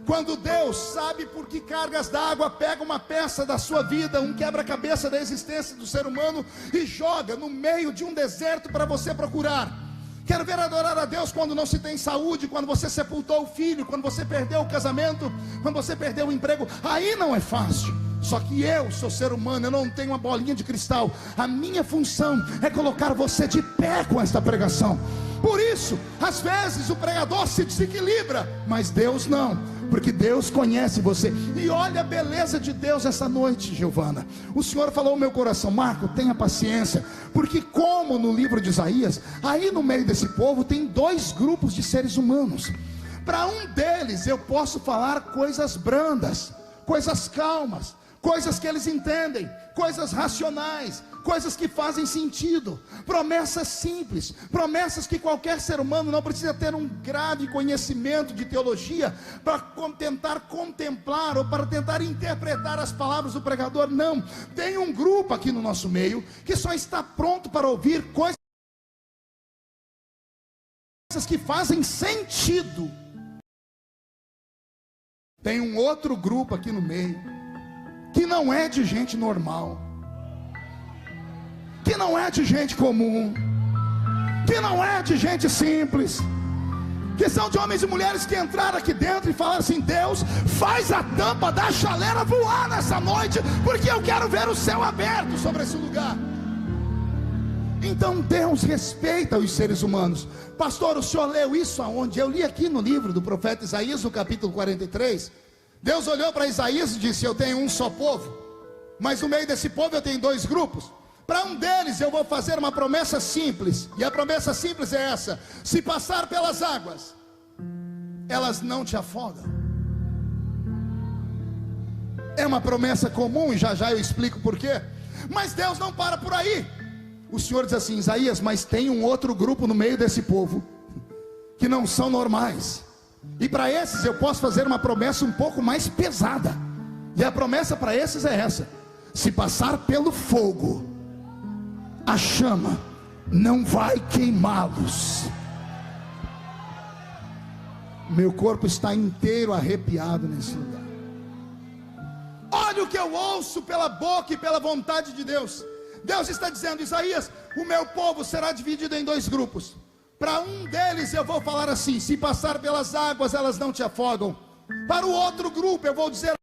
quando Deus sabe por que cargas d'água pega uma peça da sua vida, um quebra-cabeça da existência do ser humano, e joga no meio de um deserto para você procurar. Quero ver adorar a Deus quando não se tem saúde, quando você sepultou o filho, quando você perdeu o casamento, quando você perdeu o emprego. Aí não é fácil. Só que eu sou ser humano, eu não tenho uma bolinha de cristal. A minha função é colocar você de pé com esta pregação. Por isso, às vezes o pregador se desequilibra, mas Deus não, porque Deus conhece você. E olha a beleza de Deus essa noite, Giovana. O Senhor falou ao meu coração: Marco, tenha paciência, porque como no livro de Isaías, aí no meio desse povo tem dois grupos de seres humanos. Para um deles eu posso falar coisas brandas, coisas calmas, coisas que eles entendem, coisas racionais, coisas que fazem sentido, promessas simples, promessas que qualquer ser humano não precisa ter um grave conhecimento de teologia para tentar contemplar ou para tentar interpretar as palavras do pregador. Não, tem um grupo aqui no nosso meio que só está pronto para ouvir coisas que fazem sentido. Tem um outro grupo aqui no meio que não é de gente normal, que não é de gente comum, que não é de gente simples, que são de homens e mulheres que entraram aqui dentro e falaram assim: Deus, faz a tampa da chaleira voar nessa noite, porque eu quero ver o céu aberto sobre esse lugar. Então Deus respeita os seres humanos. Pastor, o senhor leu isso aonde? Eu li aqui no livro do profeta Isaías, no capítulo 43. Deus olhou para Isaías e disse: eu tenho um só povo, mas no meio desse povo eu tenho dois grupos. Para um deles eu vou fazer uma promessa simples, e a promessa simples é essa: se passar pelas águas, elas não te afogam. É uma promessa comum, e já já eu explico por quê. Mas Deus não para por aí. O Senhor diz assim: Isaías, mas tem um outro grupo no meio desse povo que não são normais, e para esses eu posso fazer uma promessa um pouco mais pesada. E a promessa para esses é essa: se passar pelo fogo, a chama não vai queimá-los. Meu corpo está inteiro arrepiado nesse lugar. Olha o que eu ouço pela boca e pela vontade de Deus. Deus está dizendo: Isaías, o meu povo será dividido em dois grupos. Para um deles eu vou falar assim: se passar pelas águas, elas não te afogam. Para o outro grupo eu vou dizer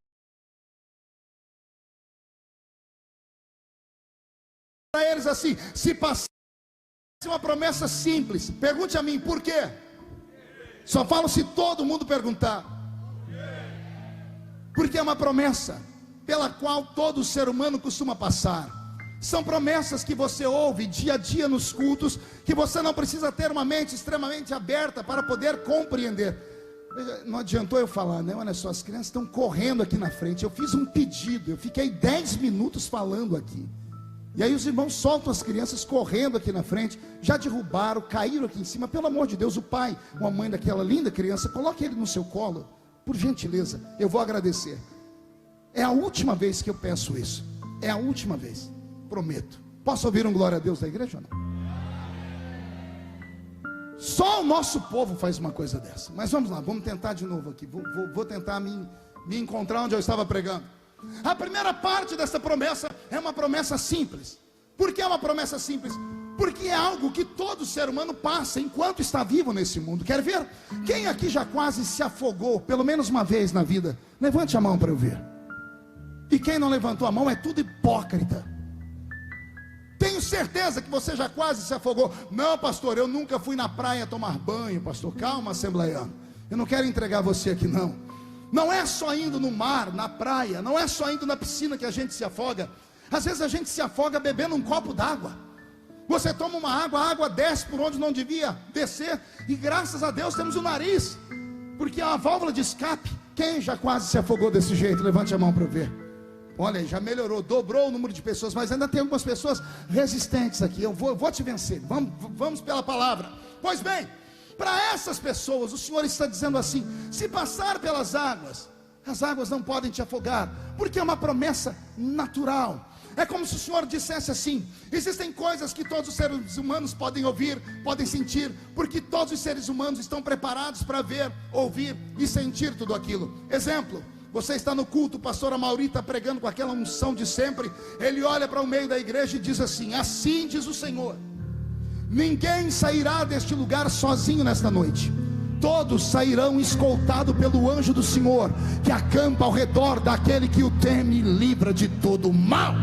para eles assim: se passar, uma promessa simples. Pergunte a mim, por quê? Só falo se todo mundo perguntar. Porque é uma promessa pela qual todo ser humano costuma passar. São promessas que você ouve dia a dia nos cultos, que você não precisa ter uma mente extremamente aberta para poder compreender. Veja, não adiantou eu falar, né? Olha só, as crianças estão correndo aqui na frente. Eu fiz um pedido, eu fiquei 10 minutos falando aqui. E aí os irmãos soltam as crianças correndo aqui na frente. Já derrubaram, caíram aqui em cima. Pelo amor de Deus, o pai ou a mãe daquela linda criança, coloque ele no seu colo, por gentileza, eu vou agradecer. É a última vez que eu peço isso. É a última vez, prometo. Posso ouvir um glória a Deus da igreja ou não? Só o nosso povo faz uma coisa dessa. Mas vamos lá, vamos tentar de novo aqui. Vou tentar me encontrar onde eu estava pregando. A primeira parte dessa promessa é uma promessa simples. Por que é uma promessa simples? Porque é algo que todo ser humano passa enquanto está vivo nesse mundo. Quer ver? Quem aqui já quase se afogou pelo menos uma vez na vida? Levante a mão para eu ver. E quem não levantou a mão é tudo hipócrita. Tenho certeza que você já quase se afogou. Não, pastor, eu nunca fui na praia tomar banho. Pastor, calma, assembleiano, eu não quero entregar você aqui não. Não é só indo no mar, na praia, não é só indo na piscina que a gente se afoga. Às vezes a gente se afoga bebendo um copo d'água. Você toma uma água, a água desce por onde não devia descer, e graças a Deus temos o nariz, porque é uma válvula de escape. Quem já quase se afogou desse jeito? Levante a mão para eu ver. Olha aí, já melhorou, dobrou o número de pessoas, mas ainda tem algumas pessoas resistentes aqui. Eu vou te vencer, vamos pela palavra. Pois bem, para essas pessoas o Senhor está dizendo assim: se passar pelas águas, as águas não podem te afogar, porque é uma promessa natural. É como se o Senhor dissesse assim: existem coisas que todos os seres humanos podem ouvir, podem sentir, porque todos os seres humanos estão preparados para ver, ouvir e sentir tudo aquilo. Exemplo: você está no culto, o pastor Amaury está pregando com aquela unção de sempre. Ele olha para o meio da igreja e diz assim: assim diz o Senhor, ninguém sairá deste lugar sozinho nesta noite. todos sairão escoltados pelo anjo do Senhor, que acampa ao redor daquele que o teme e livra de todo mal.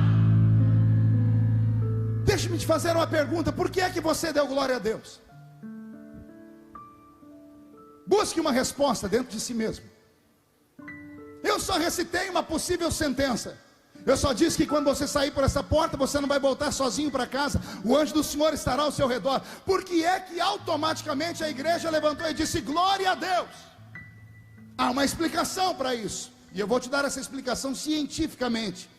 Deixe-me te fazer uma pergunta: por que é que você deu glória a Deus? Busque uma resposta dentro de si mesmo. Eu só recitei uma possível sentença. Eu só disse que quando você sair por essa porta, você não vai voltar sozinho para casa. O anjo do Senhor estará ao seu redor. Por que é que automaticamente a igreja levantou e disse glória a Deus? Há uma explicação para isso, e eu vou te dar essa explicação cientificamente.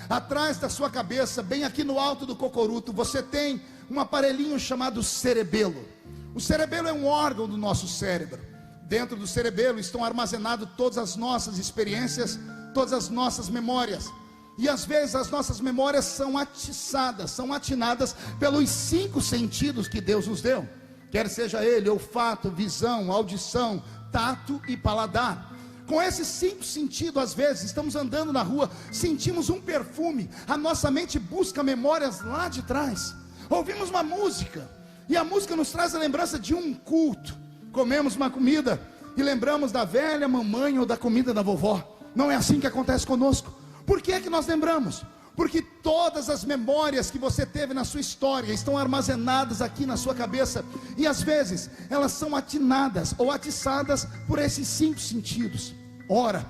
Atrás da sua cabeça, bem aqui no alto do cocoruto, você tem um aparelhinho chamado cerebelo. O cerebelo é um órgão do nosso cérebro. Dentro do cerebelo estão armazenadas todas as nossas experiências, todas as nossas memórias. E às vezes as nossas memórias são atiçadas, são atinadas pelos 5 sentidos que Deus nos deu. Quer seja ele olfato, visão, audição, tato e paladar. Com esses 5 sentidos, às vezes, estamos andando na rua, sentimos um perfume, a nossa mente busca memórias lá de trás. Ouvimos uma música, e a música nos traz a lembrança de um culto. Comemos uma comida, e lembramos da velha mamãe ou da comida da vovó. Não é assim que acontece conosco. Por que é que nós lembramos? Porque todas as memórias que você teve na sua história estão armazenadas aqui na sua cabeça, e às vezes elas são atinadas ou atiçadas por esses 5 sentidos. Ora,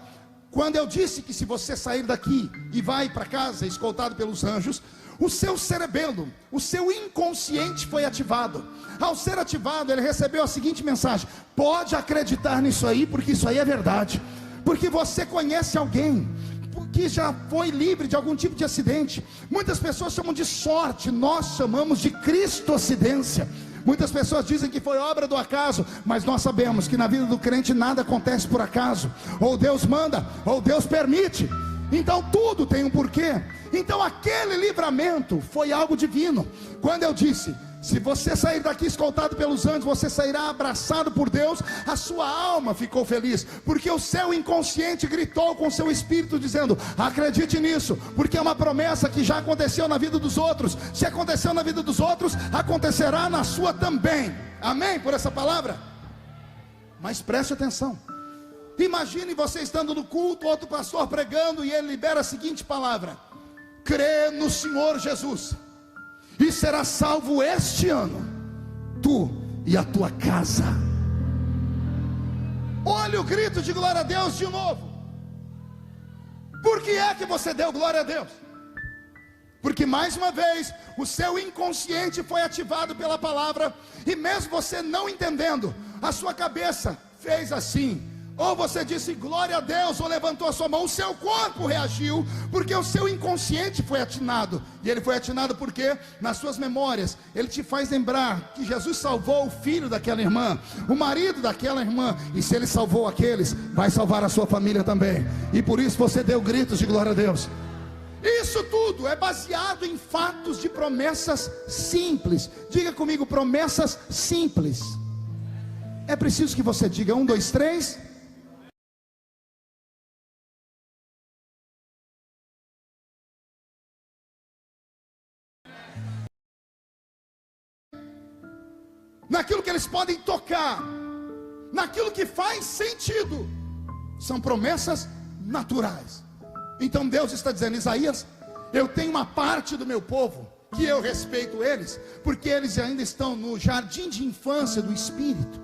quando eu disse que se você sair daqui e vai para casa escoltado pelos anjos, o seu cerebelo, o seu inconsciente foi ativado. Ao ser ativado, ele recebeu a seguinte mensagem: pode acreditar nisso aí, porque isso aí é verdade. Porque você conhece alguém que já foi livre de algum tipo de acidente. Muitas pessoas chamam de sorte, nós chamamos de cristocidência. Muitas pessoas dizem que foi obra do acaso, mas nós sabemos que na vida do crente nada acontece por acaso. Ou Deus manda, ou Deus permite. Então tudo tem um porquê. Então aquele livramento foi algo divino. Quando eu disse, se você sair daqui escoltado pelos anjos, você sairá abraçado por Deus, a sua alma ficou feliz, porque o seu inconsciente gritou com o seu espírito dizendo, acredite nisso, porque é uma promessa que já aconteceu na vida dos outros. Se aconteceu na vida dos outros, acontecerá na sua também. Amém por essa palavra? Mas preste atenção. Imagine você estando no culto, outro pastor pregando, e ele libera a seguinte palavra: crê no Senhor Jesus e será salvo este ano, tu e a tua casa. Olha o grito de glória a Deus de novo. Por que é que você deu glória a Deus? Porque mais uma vez o seu inconsciente foi ativado pela palavra, e mesmo você não entendendo, a sua cabeça fez assim. Ou você disse glória a Deus, ou levantou a sua mão, o seu corpo reagiu, porque o seu inconsciente foi atinado. E ele foi atinado porque nas suas memórias ele te faz lembrar que Jesus salvou o filho daquela irmã, o marido daquela irmã, e se ele salvou aqueles, vai salvar a sua família também. E por isso você deu gritos de glória a Deus. Isso tudo é baseado em fatos de promessas simples. Diga comigo, promessas simples. É preciso que você diga 1, 2, 3. Naquilo que eles podem tocar, naquilo que faz sentido, são promessas naturais. Então Deus está dizendo, Isaías, eu tenho uma parte do meu povo que eu respeito eles, porque eles ainda estão no jardim de infância do Espírito.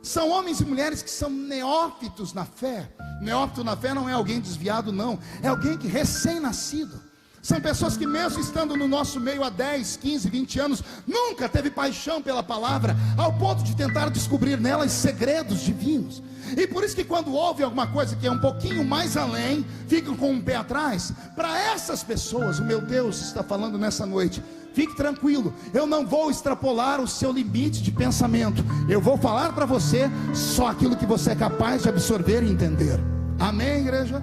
São homens e mulheres que são neófitos na fé. Neófito na fé não é alguém desviado, não, é alguém que recém-nascido. São pessoas que mesmo estando no nosso meio há 10, 15, 20 anos, nunca teve paixão pela palavra, ao ponto de tentar descobrir nelas segredos divinos. E por isso que quando ouve alguma coisa que é um pouquinho mais além, ficam com um pé atrás. Para essas pessoas, o meu Deus está falando nessa noite, fique tranquilo, eu não vou extrapolar o seu limite de pensamento. Eu vou falar para você só aquilo que você é capaz de absorver e entender. Amém, igreja?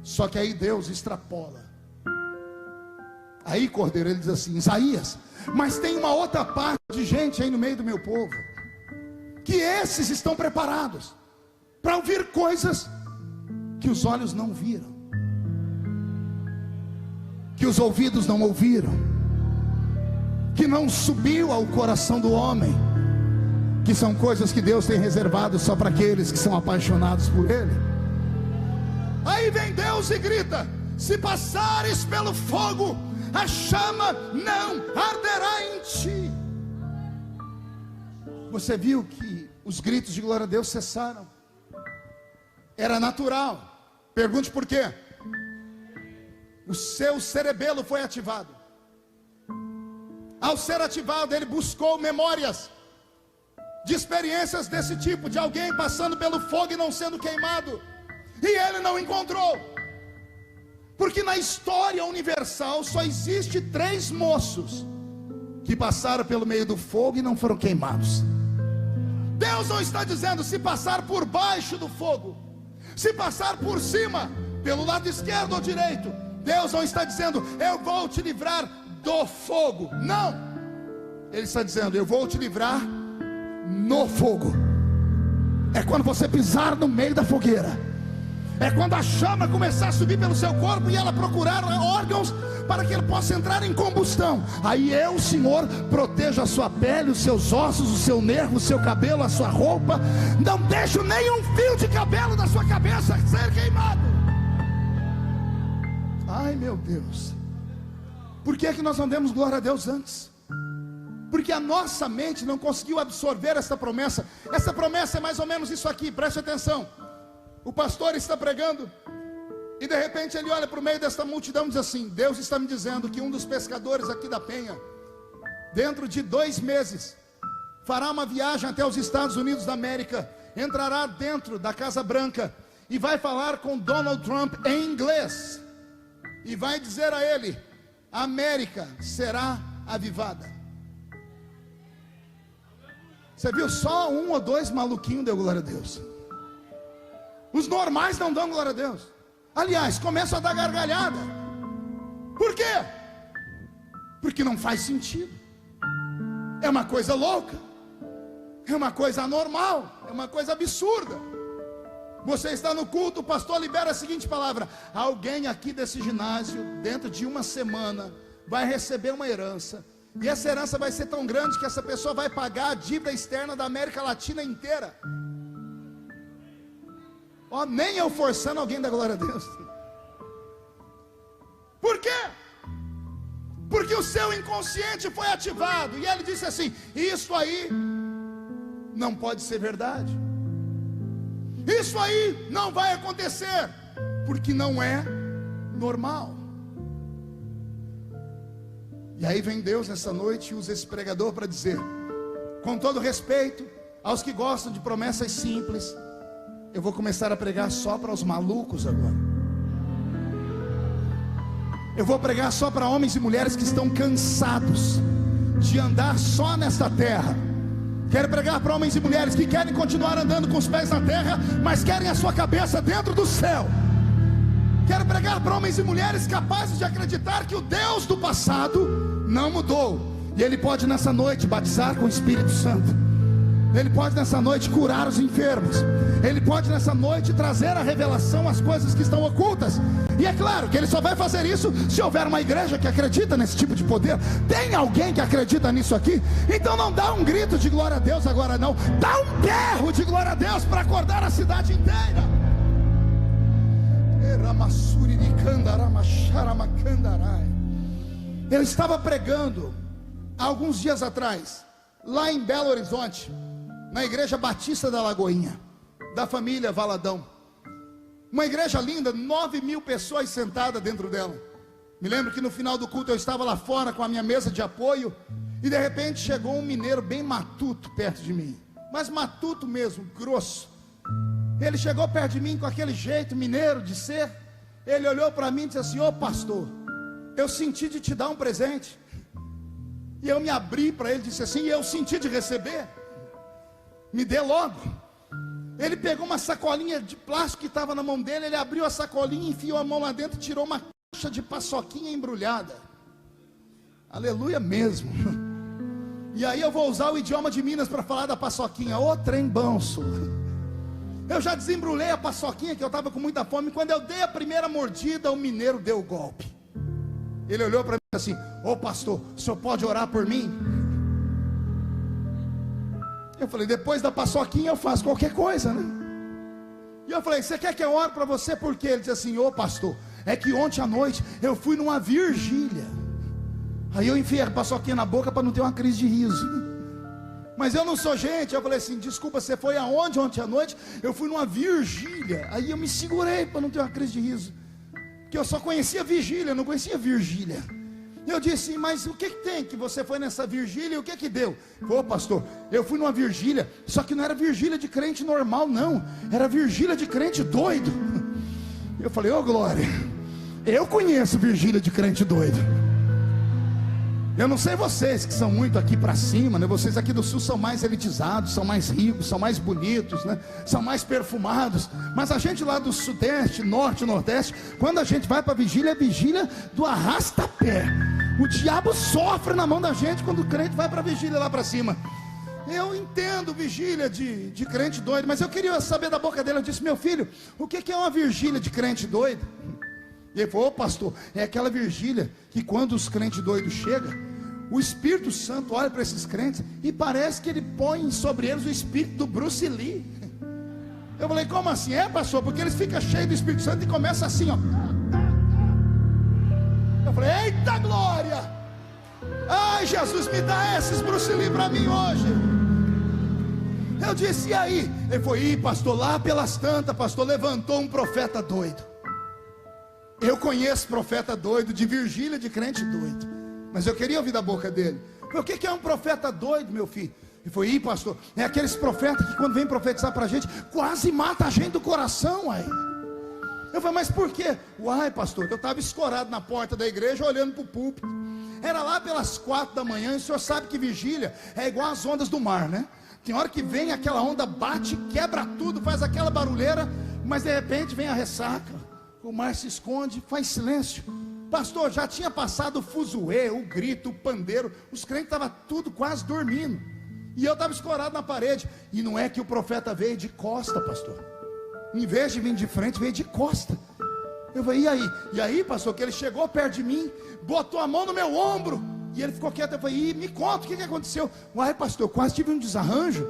Só que aí Deus extrapola. Aí, Cordeiro, ele diz assim, Isaías, mas tem uma outra parte de gente aí no meio do meu povo, que esses estão preparados para ouvir coisas que os olhos não viram, que os ouvidos não ouviram, que não subiu ao coração do homem, que são coisas que Deus tem reservado só para aqueles que são apaixonados por Ele. Aí vem Deus e grita: se passares pelo fogo, a chama não arderá em ti. Você viu que os gritos de glória a Deus cessaram. Era natural. Pergunte por quê. O seu cerebelo foi ativado. Ao ser ativado, ele buscou memórias de experiências desse tipo, de alguém passando pelo fogo e não sendo queimado, e ele não encontrou. Porque na história universal só existe 3 moços que passaram pelo meio do fogo e não foram queimados. Deus não está dizendo se passar por baixo do fogo, se passar por cima, pelo lado esquerdo ou direito. Deus não está dizendo eu vou te livrar do fogo. Não, Ele está dizendo eu vou te livrar no fogo. É quando você pisar no meio da fogueira, é quando a chama começar a subir pelo seu corpo e ela procurar órgãos para que ele possa entrar em combustão. Aí eu, Senhor, protejo a sua pele, os seus ossos, o seu nervo, o seu cabelo, a sua roupa. Não deixo nenhum fio de cabelo da sua cabeça ser queimado. Ai meu Deus, por que é que nós não demos glória a Deus antes? Porque a nossa mente não conseguiu absorver essa promessa. Essa promessa é mais ou menos isso aqui, preste atenção. O pastor está pregando e de repente ele olha para o meio desta multidão e diz assim: Deus está me dizendo que um dos pescadores aqui da Penha, dentro de 2 meses, fará uma viagem até os Estados Unidos da América, entrará dentro da Casa Branca e vai falar com Donald Trump em inglês, e vai dizer a ele: a América será avivada. Você viu? Só 1 ou 2 maluquinhos deu glória a Deus. Os normais não dão glória a Deus. Aliás, começam a dar gargalhada. Por quê? Porque não faz sentido. É uma coisa louca, é uma coisa anormal, é uma coisa absurda. Você está no culto, o pastor libera a seguinte palavra: alguém aqui desse ginásio, dentro de 1 semana, vai receber uma herança. E essa herança vai ser tão grande que essa pessoa vai pagar a dívida externa da América Latina inteira. Ó, nem eu forçando alguém da glória a Deus. Por quê? Porque o seu inconsciente foi ativado e ele disse assim: isso aí não pode ser verdade, isso aí não vai acontecer, porque não é normal. E aí vem Deus nessa noite e usa esse pregador para dizer, com todo respeito aos que gostam de promessas simples, eu vou começar a pregar só para os malucos agora. Eu vou pregar só para homens e mulheres que estão cansados de andar só nesta terra. Quero pregar para homens e mulheres que querem continuar andando com os pés na terra, mas querem a sua cabeça dentro do céu. Quero pregar para homens e mulheres capazes de acreditar que o Deus do passado não mudou, e Ele pode nessa noite batizar com o Espírito Santo. Ele pode nessa noite curar os enfermos. Ele pode nessa noite trazer a revelação às coisas que estão ocultas. E é claro que Ele só vai fazer isso se houver uma igreja que acredita nesse tipo de poder. Tem alguém que acredita nisso aqui? Então não dá um grito de glória a Deus agora não, dá um berro de glória a Deus para acordar a cidade inteira. Eu estava pregando há alguns dias atrás lá em Belo Horizonte, na igreja Batista da Lagoinha, da família Valadão. Uma igreja linda, 9.000 pessoas sentadas dentro dela. Me lembro que no final do culto eu estava lá fora com a minha mesa de apoio, e de repente chegou um mineiro bem matuto perto de mim, mas matuto mesmo, grosso. Ele chegou perto de mim com aquele jeito mineiro de ser. Ele olhou para mim e disse assim: ô pastor, eu senti de te dar um presente. E eu me abri para ele, disse assim: eu senti de receber, me dê logo. Ele pegou uma sacolinha de plástico que estava na mão dele. Ele abriu a sacolinha, enfiou a mão lá dentro e tirou uma caixa de paçoquinha embrulhada. Aleluia mesmo. E aí eu vou usar o idioma de Minas para falar da paçoquinha. Ô trem banço. Eu já desembrulhei a paçoquinha, que eu estava com muita fome. Quando eu dei a primeira mordida, o mineiro deu o golpe. Ele olhou para mim assim: ô pastor, o senhor pode orar por mim? Eu falei, depois da paçoquinha eu faço qualquer coisa, né? E eu falei, você quer que eu ore para você? Por quê? Ele disse assim, ô pastor, é que ontem à noite eu fui numa vigília. Aí eu enfiei a paçoquinha na boca para não ter uma crise de riso. Mas eu não sou gente. Eu falei assim, desculpa, você foi aonde ontem à noite? Eu fui numa vigília. Aí eu me segurei para não ter uma crise de riso, porque eu só conhecia vigília, não conhecia Virgília. Eu disse, mas o que tem que você foi nessa vigília e o que deu? Ô pastor, eu fui numa vigília, só que não era vigília de crente normal não, era vigília de crente doido. Eu falei, ô glória, eu conheço vigília de crente doido. Eu não sei vocês que são muito aqui para cima, né? Vocês aqui do sul são mais elitizados, são mais ricos, são mais bonitos, né? São mais perfumados. Mas a gente lá do sudeste, norte, nordeste, quando a gente vai para vigília, é vigília do arrasta-pé. O diabo sofre na mão da gente quando o crente vai para vigília lá para cima. Eu entendo vigília de crente doido, mas eu queria saber da boca dele. Eu disse, meu filho, o que é uma vigília de crente doido? E ele falou, ô pastor, é aquela vigília que quando os crentes doidos chegam, o Espírito Santo olha para esses crentes e parece que ele põe sobre eles o espírito do Bruce Lee. Eu falei, como assim? É pastor, porque eles ficam cheios do Espírito Santo e começam assim, ó. Eu falei, eita glória, ai Jesus, me dá esses Bruce Lee para mim hoje. Eu disse, e aí? Ele foi, pastor, lá pelas tantas, pastor, levantou um profeta doido. Eu conheço profeta doido, de vigília de crente doido, mas eu queria ouvir da boca dele. O que é um profeta doido, meu filho? Ele foi, pastor, é aqueles profetas que quando vem profetizar para a gente, quase mata a gente do coração aí. Eu falei, mas por quê? Uai pastor, eu estava escorado na porta da igreja, olhando para o púlpito. Era lá pelas 4 da manhã, e o senhor sabe que vigília é igual às ondas do mar, né? Tem hora que vem aquela onda, bate, quebra tudo, faz aquela barulheira, mas de repente vem a ressaca. O mar se esconde, faz silêncio. Pastor, já tinha passado o fuzuê, o grito, o pandeiro. Os crentes estavam tudo quase dormindo. E eu estava escorado na parede. E não é que o profeta veio de costa, pastor. Em vez de vir de frente, veio de costa. Eu falei, e aí? E aí, pastor, que ele chegou perto de mim, botou a mão no meu ombro. E ele ficou quieto. Eu falei, me conta, o que aconteceu? Uai, pastor, eu quase tive um desarranjo.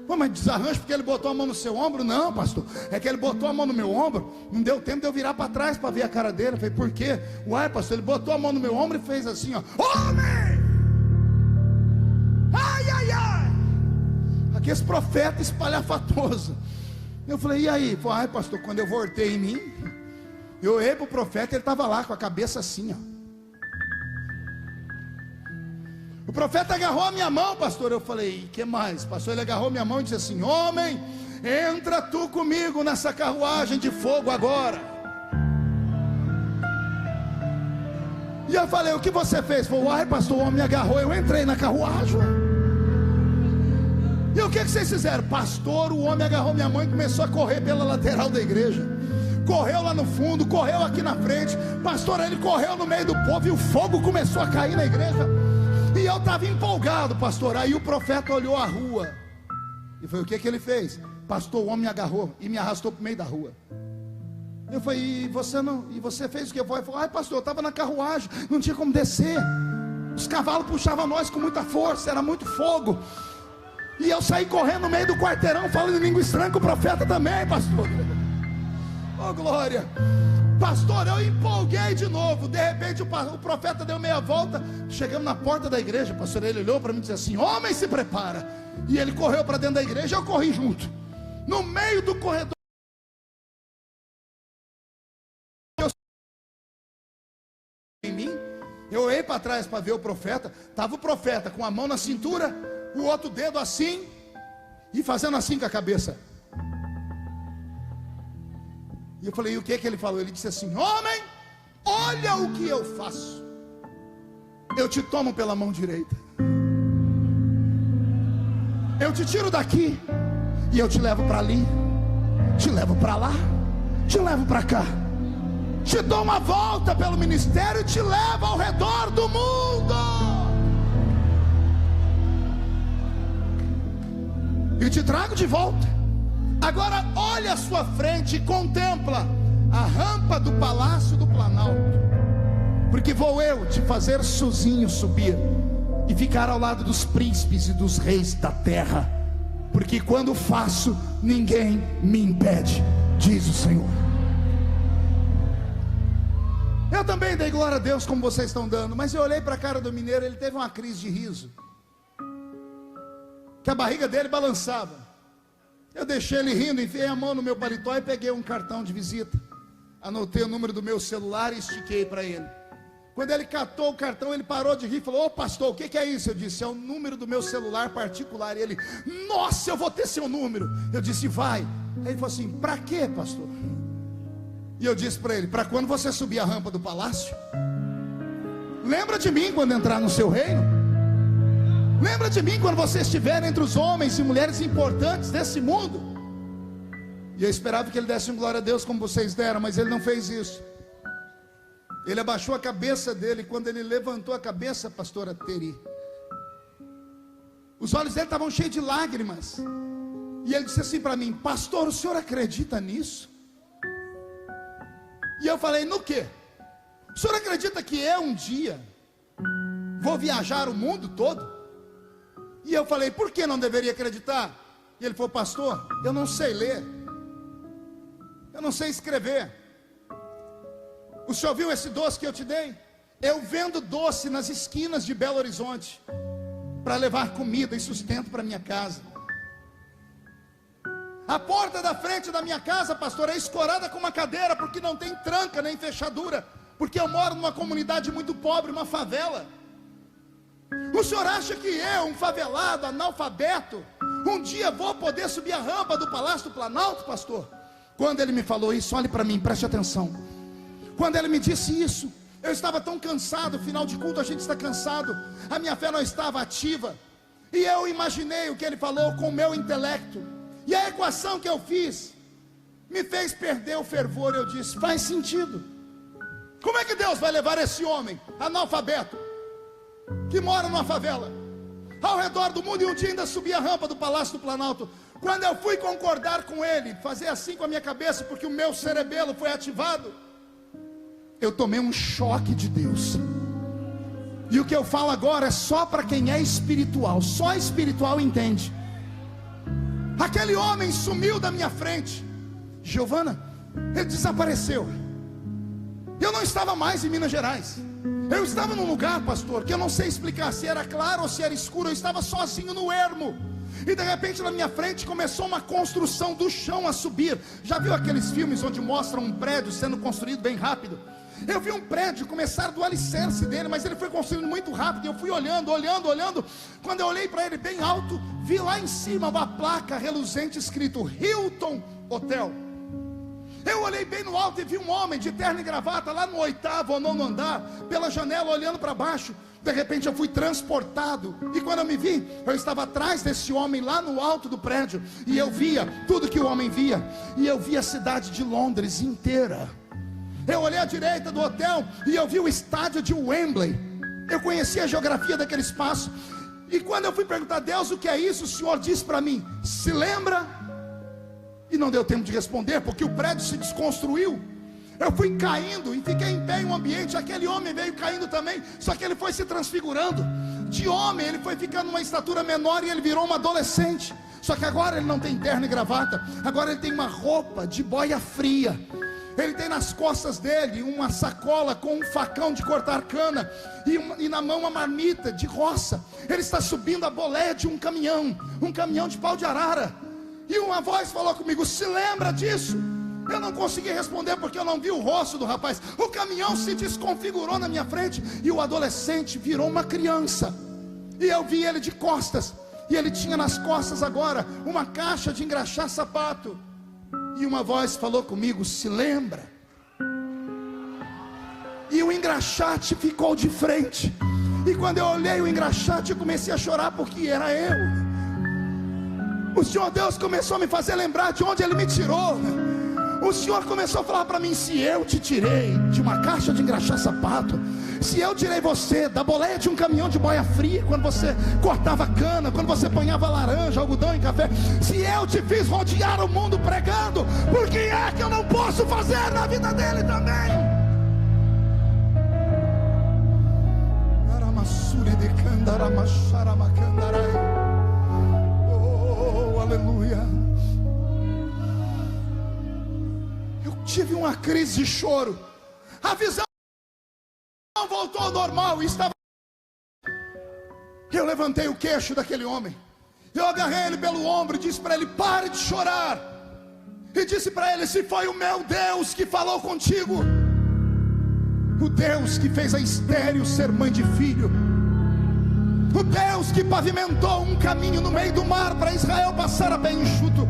Pô, mas desarranjo porque ele botou a mão no seu ombro? Não, pastor, é que ele botou a mão no meu ombro, não deu tempo de eu virar para trás para ver a cara dele. Eu falei, por quê? Uai, pastor, ele botou a mão no meu ombro e fez assim, ó, homem! Ai, ai, ai! Aqueles profetas espalhafatosos. Eu falei, e aí? Falei, ai, pastor, quando eu voltei em mim, eu olhei para o profeta, ele estava lá com a cabeça assim, ó. O profeta agarrou a minha mão, pastor. Eu falei, que mais? Pastor, ele agarrou minha mão e disse assim, homem, entra tu comigo nessa carruagem de fogo agora. E eu falei, o que você fez? Falei, uai pastor, o homem me agarrou, eu entrei na carruagem. E o que vocês fizeram? Pastor, o homem agarrou minha mão e começou a correr pela lateral da igreja. Correu lá no fundo, correu aqui na frente. Pastor, ele correu no meio do povo e o fogo começou a cair na igreja. E eu estava empolgado, pastor. Aí o profeta olhou a rua e foi, o que ele fez? Pastor, o homem me agarrou e me arrastou para o meio da rua. Eu falei, e você fez o que? Eu falei, ai pastor, eu estava na carruagem, não tinha como descer. Os cavalos puxavam nós com muita força, era muito fogo. E eu saí correndo no meio do quarteirão, falando em língua estranha com o profeta também, pastor. Oh glória. Pastor, eu empolguei de novo. De repente o profeta deu meia volta. Chegamos na porta da igreja, pastor. Ele olhou para mim e disse assim, homem, se prepara. E ele correu para dentro da igreja. Eu corri junto. No meio do corredor, em mim, eu olhei para trás para ver o profeta. Estava o profeta com a mão na cintura, o outro dedo assim e fazendo assim com a cabeça. E eu falei, e o que ele falou? Ele disse assim, homem, olha o que eu faço. Eu te tomo pela mão direita, eu te tiro daqui e eu te levo para ali, te levo para lá, te levo para cá, te dou uma volta pelo ministério e te levo ao redor do mundo. E te trago de volta. Agora olha à sua frente e contempla a rampa do Palácio do Planalto, porque vou eu te fazer sozinho subir. e ficar ao lado dos príncipes e dos reis da terra, porque quando faço, ninguém me impede, diz o Senhor. Eu também dei glória a Deus como vocês estão dando, mas eu olhei para a cara do mineiro, ele teve uma crise de riso, que a barriga dele balançava. Eu deixei ele rindo, enfiei a mão no meu paletó e peguei um cartão de visita, anotei o número do meu celular e estiquei para ele. Quando ele catou o cartão, ele parou de rir e falou: ô pastor, o que é isso? Eu disse: é o número do meu celular particular. E ele: nossa, eu vou ter seu número. Eu disse: vai. Aí ele falou assim: para quê, pastor? E eu disse para ele: para quando você subir a rampa do palácio, lembra de mim quando entrar no seu reino. Lembra de mim quando você estiver entre os homens e mulheres importantes desse mundo. E eu esperava que ele desse um glória a Deus como vocês deram, mas ele não fez isso. Ele abaixou a cabeça dele. Quando ele levantou a cabeça, pastora Teri, os olhos dele estavam cheios de lágrimas. E ele disse assim para mim: pastor, o senhor acredita nisso? E eu falei: no quê? O senhor acredita que eu um dia vou viajar o mundo todo? E eu falei: por que não deveria acreditar? E ele falou: pastor, eu não sei ler, eu não sei escrever. O senhor viu esse doce que eu te dei? Eu vendo doce nas esquinas de Belo Horizonte, para levar comida e sustento para minha casa. A porta da frente da minha casa, pastor, é escorada com uma cadeira, porque não tem tranca nem fechadura, porque eu moro numa comunidade muito pobre, uma favela. O senhor acha que eu, um favelado, analfabeto, um dia vou poder subir a rampa do Palácio do Planalto, pastor? Quando ele me falou isso, olhe para mim, preste atenção. Quando ele me disse isso, eu estava tão cansado. Final de culto a gente está cansado, a minha fé não estava ativa, e eu imaginei o que ele falou com o meu intelecto, e a equação que eu fiz me fez perder o fervor. Eu disse: faz sentido. Como é que Deus vai levar esse homem analfabeto, que mora numa favela, ao redor do mundo, e um dia ainda subir a rampa do Palácio do Planalto? Quando eu fui concordar com ele, fazer assim com a minha cabeça, porque o meu cerebelo foi ativado, eu tomei um choque de Deus. E o que eu falo agora é só para quem é espiritual, só espiritual entende. Aquele homem sumiu da minha frente, Giovana, ele desapareceu. Eu não estava mais em Minas Gerais, eu estava num lugar, pastor, que eu não sei explicar se era claro ou se era escuro. Eu estava sozinho no ermo, e de repente na minha frente começou uma construção do chão a subir. Já viu aqueles filmes onde mostram um prédio sendo construído bem rápido? Eu vi um prédio começar do alicerce dele, mas ele foi construindo muito rápido. E eu fui olhando. Quando eu olhei para ele bem alto, vi lá em cima uma placa reluzente escrito Hilton Hotel. Eu olhei bem no alto e vi um homem de terno e gravata lá no 8º ou 9º andar, pela janela olhando para baixo. De repente eu fui transportado, e quando eu me vi, eu estava atrás desse homem lá no alto do prédio, e eu via tudo que o homem via, e eu vi a cidade de Londres inteira. Eu olhei à direita do hotel e eu vi o estádio de Wembley. Eu conhecia a geografia daquele espaço. E quando eu fui perguntar a Deus o que é isso, o Senhor disse para mim: se lembra? E não deu tempo de responder, porque o prédio se desconstruiu. Eu fui caindo e fiquei em pé em um ambiente. Aquele homem veio caindo também, só que ele foi se transfigurando. De homem ele foi ficando uma estatura menor, e ele virou uma adolescente. Só que agora ele não tem terno e gravata, agora ele tem uma roupa de boia fria. Ele tem nas costas dele uma sacola com um facão de cortar cana, e na mão uma marmita de roça. Ele está subindo a boleia de um caminhão de pau de arara. E uma voz falou comigo: se lembra disso? Eu não consegui responder, porque eu não vi o rosto do rapaz. O caminhão se desconfigurou na minha frente, e o adolescente virou uma criança. E eu vi ele de costas, e ele tinha nas costas agora uma caixa de engraxar sapato. E uma voz falou comigo: se lembra? E o engraxate ficou de frente. E quando eu olhei o engraxate, eu comecei a chorar, porque era eu. O Senhor Deus começou a me fazer lembrar de onde Ele me tirou. O Senhor começou a falar para mim: se eu te tirei de uma caixa de engraxar sapato, se eu tirei você da boleia de um caminhão de boia fria, quando você cortava cana, quando você apanhava laranja, algodão e café, se eu te fiz rodear o mundo pregando, por que é que eu não posso fazer na vida dele também? Oh, aleluia. Eu tive uma crise de choro. A visão voltou ao normal e estava. Eu levantei o queixo daquele homem. Eu agarrei ele pelo ombro e disse para ele: pare de chorar. E disse para ele: se foi o meu Deus que falou contigo, o Deus que fez a estéril ser mãe de filho, o Deus que pavimentou um caminho no meio do mar para Israel passar a pé enxuto,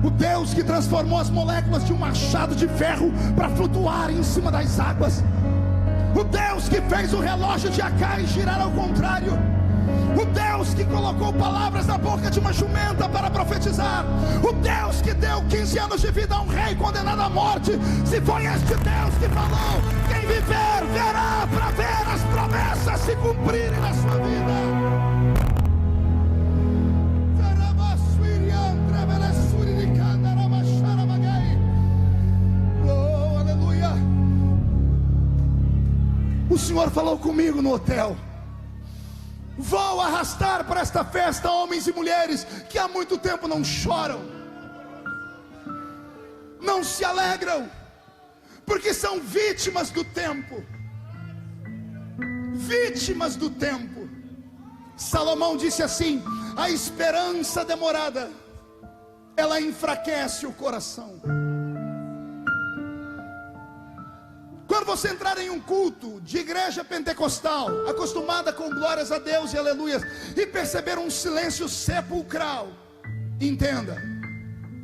o Deus que transformou as moléculas de um machado de ferro para flutuar em cima das águas, o Deus que fez o relógio de Acai girar ao contrário, o Deus que colocou palavras na boca de uma jumenta para profetizar, o Deus que deu 15 anos de vida a um rei condenado à morte. Se foi este Deus que falou, quem viver verá para ver as promessas se cumprirem na sua vida. Oh, aleluia. O Senhor falou comigo no hotel: vou arrastar para esta festa homens e mulheres que há muito tempo não choram, não se alegram, porque são vítimas do tempo. Vítimas do tempo. Salomão disse assim: a esperança demorada, ela enfraquece o coração. Quando você entrar em um culto de igreja pentecostal, acostumada com glórias a Deus e aleluias, e perceber um silêncio sepulcral, entenda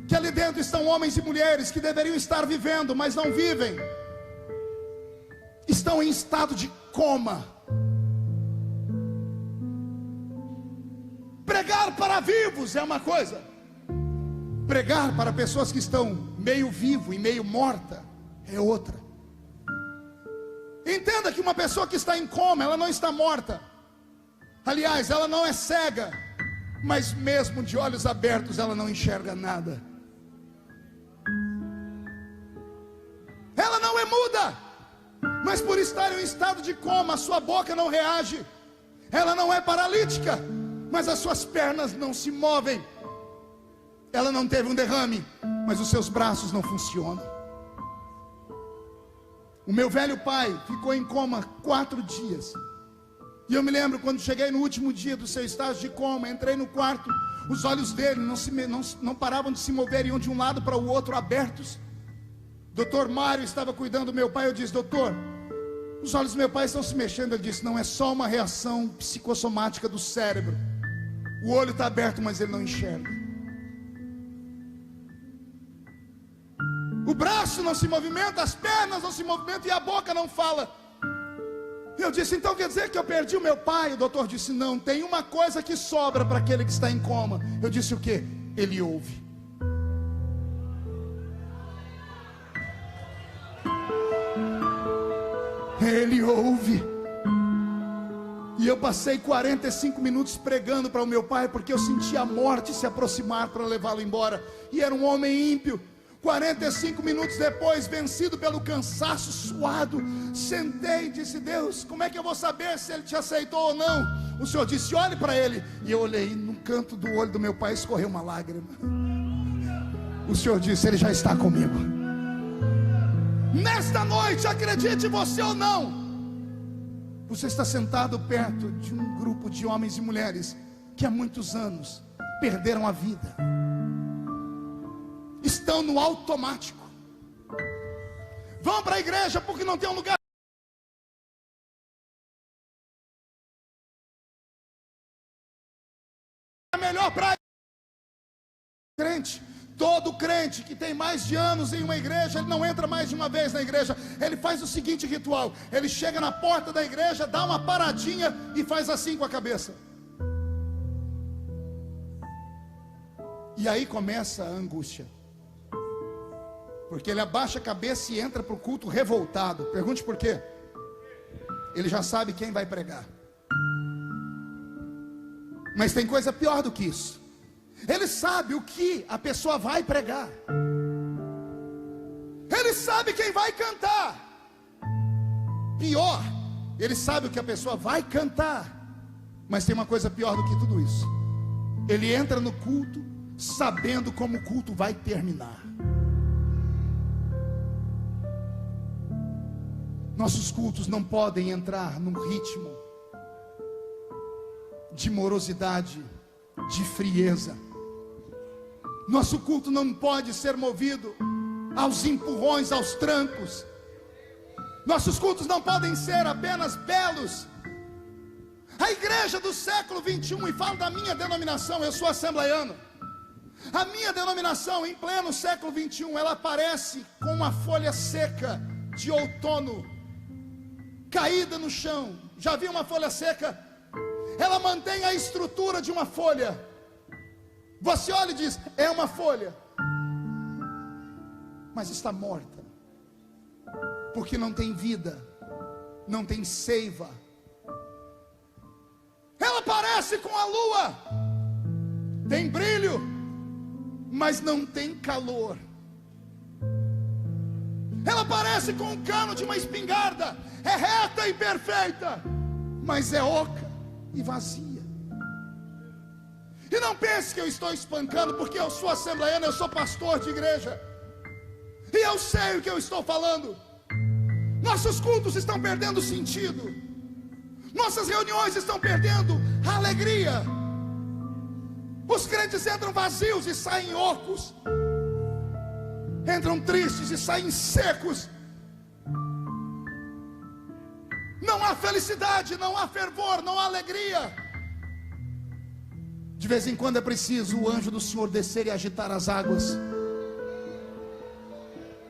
que ali dentro estão homens e mulheres que deveriam estar vivendo, mas não vivem, estão em estado de coma. Pregar para vivos é uma coisa, pregar para pessoas que estão meio vivo e meio morta é outra. Entenda que uma pessoa que está em coma, ela não está morta. Aliás, ela não é cega, mas mesmo de olhos abertos ela não enxerga nada. Ela não é muda, mas por estar em um estado de coma, a sua boca não reage. Ela não é paralítica, mas as suas pernas não se movem. Ela não teve um derrame, mas os seus braços não funcionam. O meu velho pai ficou em coma 4 dias. E eu me lembro quando cheguei no último dia do seu estágio de coma, entrei no quarto, os olhos dele não paravam de se mover, iam de um lado para o outro abertos. Doutor Mário estava cuidando do meu pai. Eu disse: doutor, os olhos do meu pai estão se mexendo. Ele disse: não, é só uma reação psicossomática do cérebro. O olho está aberto, mas ele não enxerga. O braço não se movimenta, as pernas não se movimentam e a boca não fala. Eu disse: então quer dizer que eu perdi o meu pai? O doutor disse: não, tem uma coisa que sobra para aquele que está em coma. Eu disse: o que? Ele ouve. Ele ouve. E eu passei 45 minutos pregando para o meu pai, porque eu sentia a morte se aproximar para levá-lo embora. E era um homem ímpio. 45 minutos depois, vencido pelo cansaço, suado, sentei e disse: Deus, como é que eu vou saber se ele te aceitou ou não? O Senhor disse: olhe para ele. E eu olhei, no canto do olho do meu pai escorreu uma lágrima. O Senhor disse: ele já está comigo. Nesta noite, acredite você ou não, você está sentado perto de um grupo de homens e mulheres que há muitos anos perderam a vida, estão no automático, vão para a igreja porque não tem um lugar melhor para crente. Todo crente que tem mais de anos em uma igreja, ele não entra mais de uma vez na igreja. Ele faz o seguinte ritual: ele chega na porta da igreja, dá uma paradinha e faz assim com a cabeça. E aí começa a angústia, porque ele abaixa a cabeça e entra para o culto revoltado. Pergunte por quê? Ele já sabe quem vai pregar. Mas tem coisa pior do que isso. Ele sabe o que a pessoa vai pregar. Ele sabe quem vai cantar. Pior, ele sabe o que a pessoa vai cantar. Mas tem uma coisa pior do que tudo isso: ele entra no culto sabendo como o culto vai terminar. Nossos cultos não podem entrar num ritmo de morosidade, de frieza. Nosso culto não pode ser movido aos empurrões, aos trancos. Nossos cultos não podem ser apenas belos. A igreja do século 21, e falo da minha denominação, eu sou assembleiano. A minha denominação, em pleno século 21, ela parece com uma folha seca de outono, caída no chão. Já viu uma folha seca? Ela mantém a estrutura de uma folha. Você olha e diz, é uma folha, mas está morta, porque não tem vida, não tem seiva. Ela parece com a lua, tem brilho, mas não tem calor. Ela parece com o cano de uma espingarda, é reta e perfeita, mas é oca e vazia. E não pense que eu estou espancando, porque eu sou assembleiano, eu sou pastor de igreja, e eu sei o que eu estou falando. Nossos cultos estão perdendo sentido, nossas reuniões estão perdendo a alegria. Os crentes entram vazios e saem ocos, entram tristes e saem secos. Não há felicidade, não há fervor, não há alegria. De vez em quando é preciso o anjo do Senhor descer e agitar as águas.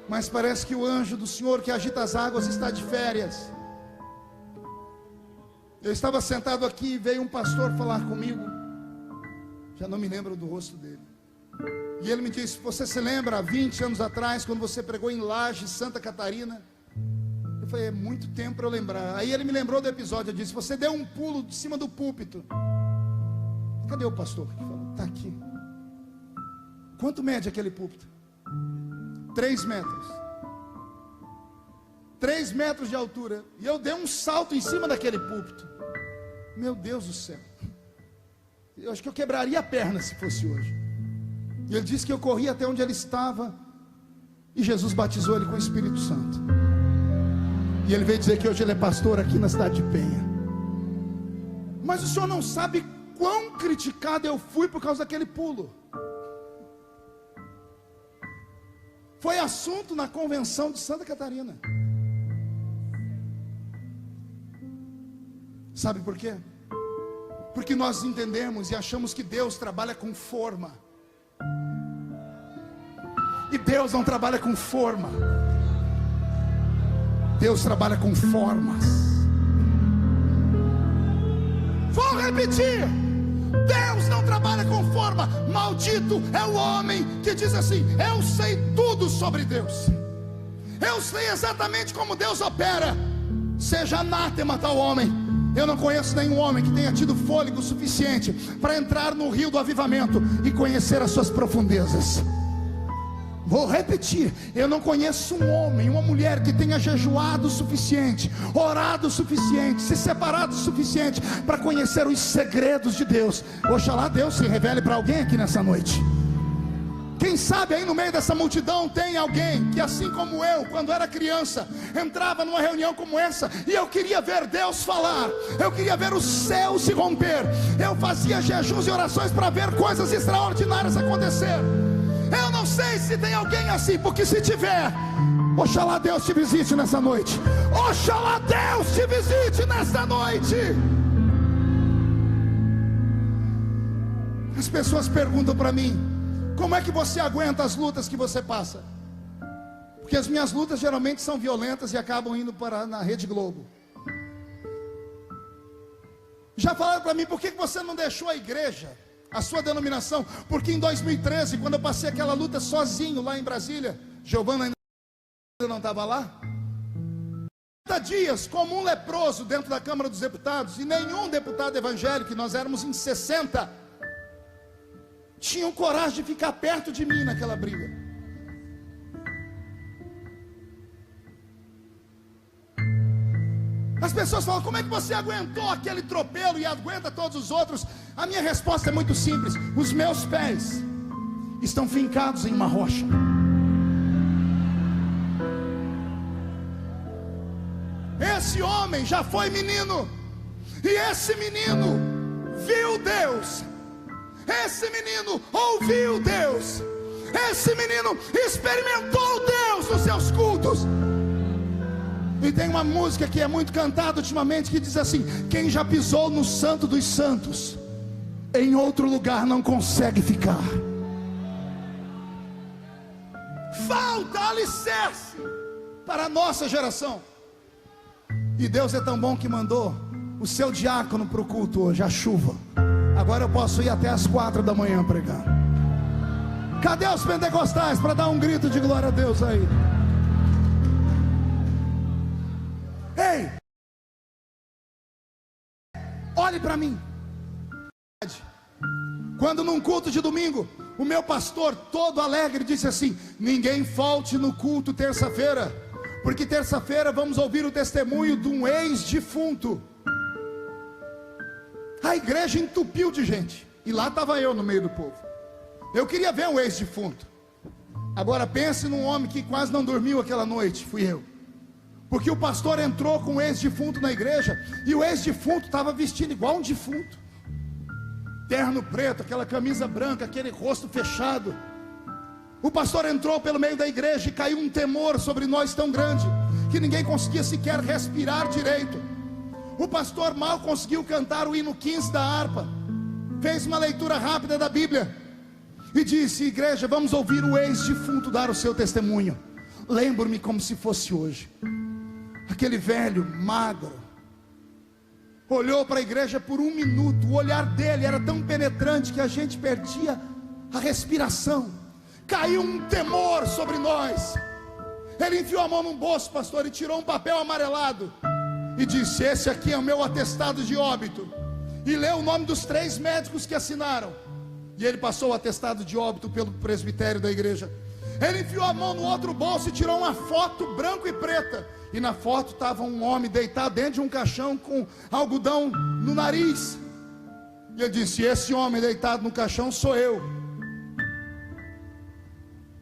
Mas parece que o anjo do Senhor que agita as águas está de férias. Eu estava sentado aqui e veio um pastor falar comigo. Já não me lembro do rosto dele. E ele me disse, você se lembra há 20 anos atrás, quando você pregou em Laje, Santa Catarina? Eu falei, é muito tempo para eu lembrar. Aí ele me lembrou do episódio, eu disse, você deu um pulo de cima do púlpito. Cadê o pastor que falou? Está aqui. Quanto mede aquele púlpito? 3 metros. 3 metros de altura. E eu dei um salto em cima daquele púlpito. Meu Deus do céu. Eu acho que eu quebraria a perna se fosse hoje. E ele disse que eu corri até onde ele estava. E Jesus batizou ele com o Espírito Santo. E ele veio dizer que hoje ele é pastor aqui na cidade de Penha. Mas o senhor não sabe quão criticado eu fui por causa daquele pulo. Foi assunto na convenção de Santa Catarina. Sabe por quê? Porque nós entendemos e achamos que Deus trabalha com forma. E Deus não trabalha com forma. Deus trabalha com formas. Vou repetir: Deus não trabalha com forma. Maldito é o homem que diz assim: eu sei tudo sobre Deus, eu sei exatamente como Deus opera. Seja anátema tal homem. Eu não conheço nenhum homem que tenha tido fôlego suficiente para entrar no rio do avivamento e conhecer as suas profundezas. Vou repetir: eu não conheço um homem, uma mulher que tenha jejuado o suficiente, orado o suficiente, se separado o suficiente para conhecer os segredos de Deus. Oxalá Deus se revele para alguém aqui nessa noite. Quem sabe aí no meio dessa multidão tem alguém que, assim como eu, quando era criança, entrava numa reunião como essa e eu queria ver Deus falar, eu queria ver o céu se romper, eu fazia jejuns e orações para ver coisas extraordinárias acontecer. Eu não sei se tem alguém assim, porque se tiver, oxalá Deus te visite nessa noite. Oxalá Deus te visite nessa noite. As pessoas perguntam para mim: como é que você aguenta as lutas que você passa? Porque as minhas lutas geralmente são violentas e acabam indo para na Rede Globo. Já falaram para mim: por que você não deixou a igreja, a sua denominação? Porque em 2013, quando eu passei aquela luta sozinho lá em Brasília, Giovana ainda não estava lá. 30 dias como um leproso dentro da Câmara dos Deputados, e nenhum deputado evangélico, que nós éramos em 60, tinham coragem de ficar perto de mim naquela briga. As pessoas falam: como é que você aguentou aquele tropelo e aguenta todos os outros? A minha resposta é muito simples: os meus pés estão fincados em uma rocha. Esse homem já foi menino, e esse menino viu Deus, esse menino ouviu Deus, esse menino experimentou Deus nos seus cultos. E tem uma música que é muito cantada ultimamente que diz assim: quem já pisou no Santo dos Santos, em outro lugar não consegue ficar. Falta alicerce para a nossa geração. E Deus é tão bom que mandou o seu diácono para o culto hoje, a chuva. Agora eu posso ir até as 4 da manhã pregando. Cadê os pentecostais para dar um grito de glória a Deus aí? Ei, olhe para mim. Quando num culto de domingo, o meu pastor todo alegre disse assim: ninguém falte no culto terça-feira, porque terça-feira vamos ouvir o testemunho de um ex-defunto. A igreja entupiu de gente, e lá estava eu no meio do povo. Eu queria ver um ex-defunto. Agora pense num homem que quase não dormiu aquela noite. Fui eu. Porque o pastor entrou com um ex-defunto na igreja, e o ex-defunto estava vestido igual um defunto, terno preto, aquela camisa branca, aquele rosto fechado. O pastor entrou pelo meio da igreja e caiu um temor sobre nós tão grande que ninguém conseguia sequer respirar direito. O pastor mal conseguiu cantar o hino 15 da harpa, fez uma leitura rápida da Bíblia e disse: igreja, vamos ouvir o ex-defunto dar o seu testemunho. Lembro-me como se fosse hoje. Aquele velho, magro, olhou para a igreja por um minuto. O olhar dele era tão penetrante que a gente perdia a respiração. Caiu um temor sobre nós. Ele enfiou a mão num bolso, pastor, e tirou um papel amarelado e disse: esse aqui é o meu atestado de óbito. E leu o nome dos 3 médicos que assinaram. E ele passou o atestado de óbito pelo presbitério da igreja. Ele enfiou a mão no outro bolso e tirou uma foto branco e preta. E na foto estava um homem deitado dentro de um caixão com algodão no nariz. E ele disse: esse homem deitado no caixão sou eu.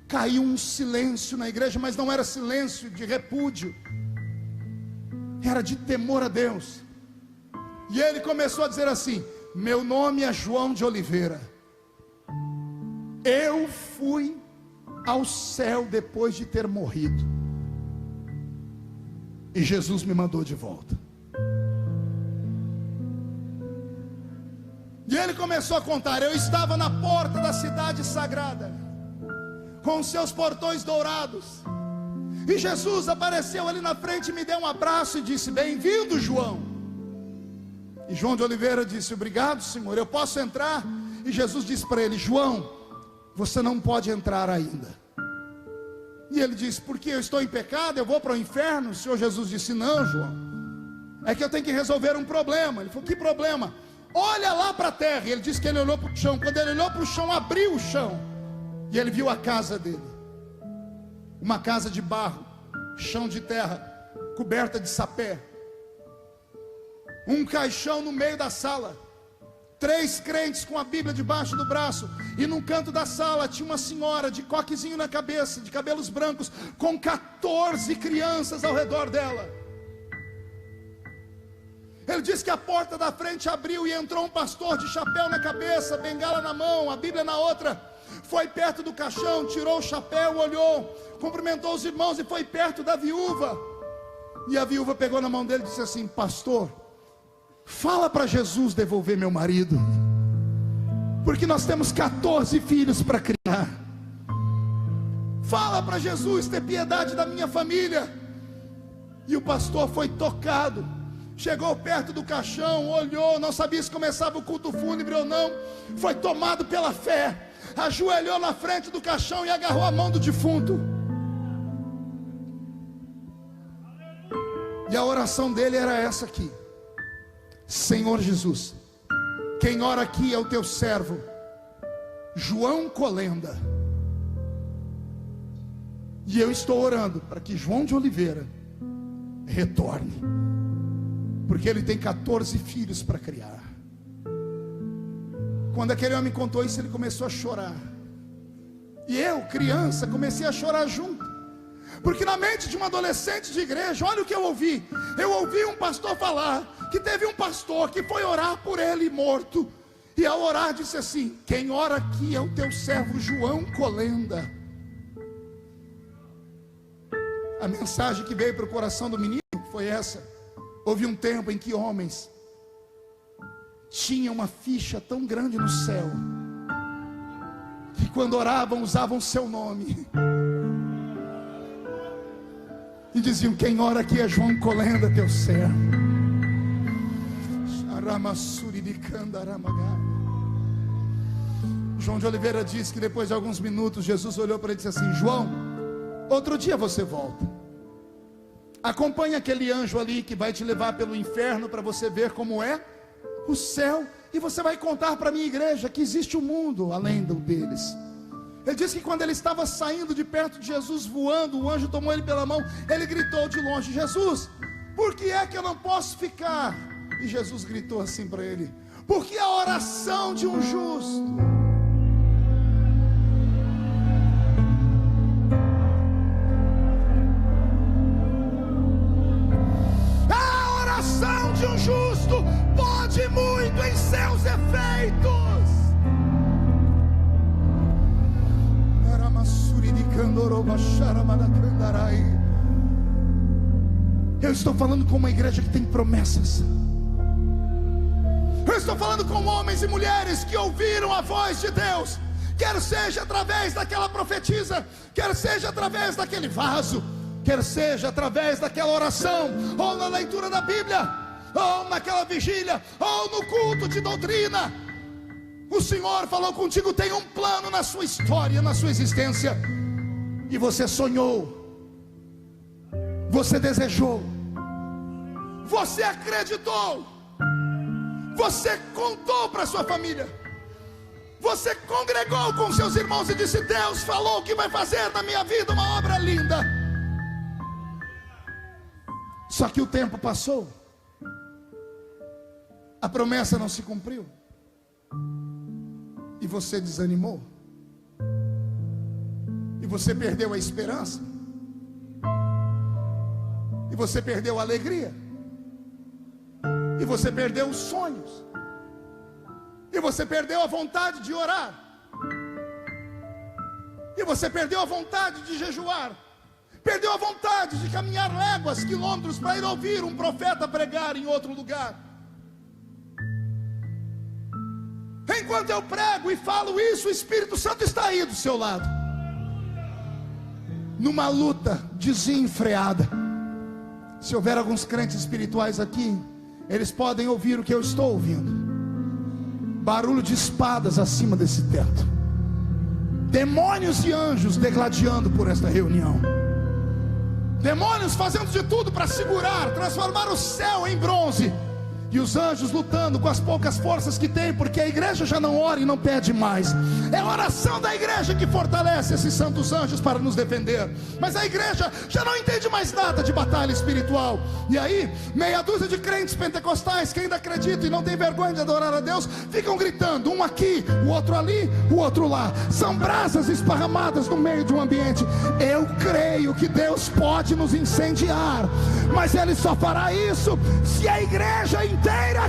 Caiu um silêncio na igreja, mas não era silêncio de repúdio, era de temor a Deus. E ele começou a dizer assim: meu nome é João de Oliveira. Eu fui ao céu depois de ter morrido, e Jesus me mandou de volta. E ele começou a contar: eu estava na porta da cidade sagrada, com seus portões dourados, e Jesus apareceu ali na frente, me deu um abraço e disse: bem-vindo, João. E João de Oliveira disse: obrigado, Senhor, eu posso entrar? E Jesus disse para ele: João, você não pode entrar ainda. E ele disse: porque eu estou em pecado, eu vou para o inferno? O Senhor Jesus disse: não, João, é que eu tenho que resolver um problema. Ele falou: que problema? Olha lá para a terra. E ele disse que ele olhou para o chão. Quando ele olhou para o chão, abriu o chão, e ele viu a casa dele, uma casa de barro, chão de terra, coberta de sapé, um caixão no meio da sala, 3 crentes com a Bíblia debaixo do braço, e num canto da sala tinha uma senhora de coquezinho na cabeça, de cabelos brancos, com 14 crianças ao redor dela. Ele disse que a porta da frente abriu e entrou um pastor de chapéu na cabeça, bengala na mão, a Bíblia na outra. Foi perto do caixão, tirou o chapéu, olhou, cumprimentou os irmãos e foi perto da viúva. E a viúva pegou na mão dele e disse assim: pastor, fala para Jesus devolver meu marido, porque nós temos 14 filhos para criar. Fala para Jesus ter piedade da minha família. E o pastor foi tocado, chegou perto do caixão, olhou, não sabia se começava o culto fúnebre ou não, foi tomado pela fé, ajoelhou na frente do caixão e agarrou a mão do defunto. E a oração dele era essa aqui: Senhor Jesus, quem ora aqui é o teu servo João Colenda, e eu estou orando para que João de Oliveira retorne. porque ele tem 14 filhos para criar. Quando aquele homem contou isso, ele começou a chorar. E eu, criança, comecei a chorar junto. Porque na mente de um adolescente de igreja, olha o que eu ouvi. Eu ouvi um pastor falar que teve um pastor que foi orar por ele morto. E ao orar disse assim: quem ora aqui é o teu servo João Colenda. A mensagem que veio para o coração do menino foi essa. Houve um tempo em que homens tinham uma ficha tão grande no céu, que quando oravam usavam seu nome e diziam: quem ora aqui é João Colenda, teu servo. João de Oliveira diz que depois de alguns minutos Jesus olhou para ele e disse assim: João, outro dia você volta, acompanha aquele anjo ali que vai te levar pelo inferno para você ver como é o céu, e você vai contar para a minha igreja que existe um mundo além do deles. Ele disse que quando ele estava saindo de perto de Jesus voando, o anjo tomou ele pela mão, ele gritou de longe: Jesus, por que é que eu não posso ficar? E Jesus gritou assim para ele: porque a oração de um justo de um justo pode muito em seus efeitos. Eu estou falando com uma igreja que tem promessas. Eu estou falando com homens e mulheres que ouviram a voz de Deus, quer seja através daquela profetisa, quer seja através daquele vaso, quer seja através daquela oração, ou na leitura da Bíblia, ou naquela vigília, ou no culto de doutrina. O Senhor falou contigo, tem um plano na sua história, na sua existência, e você sonhou, você desejou, você acreditou, você contou para sua família, você congregou com seus irmãos e disse: Deus falou que vai fazer na minha vida uma obra linda. Só que o tempo passou, a promessa não se cumpriu, e você desanimou, e você perdeu a esperança, e você perdeu a alegria, e você perdeu os sonhos, e você perdeu a vontade de orar, e você perdeu a vontade de jejuar, perdeu a vontade de caminhar léguas, quilômetros para ir ouvir um profeta pregar em outro lugar. Enquanto eu prego e falo isso, o Espírito Santo está aí do seu lado, numa luta desenfreada. Se houver alguns crentes espirituais aqui, eles podem ouvir o que eu estou ouvindo: barulho de espadas acima desse teto, demônios e anjos degladiando por esta reunião, demônios fazendo de tudo para segurar, transformar o céu em bronze, e os anjos lutando com as poucas forças que tem, porque a igreja já não ora e não pede mais. É a oração da igreja que fortalece esses santos anjos para nos defender. Mas a igreja já não entende mais nada de batalha espiritual. E aí, meia dúzia de crentes pentecostais que ainda acreditam e não tem vergonha de adorar a Deus, ficam gritando, um aqui, o outro ali, o outro lá. São brasas esparramadas no meio de um ambiente. Eu creio que Deus pode nos incendiar, mas Ele só fará isso se a igreja inteira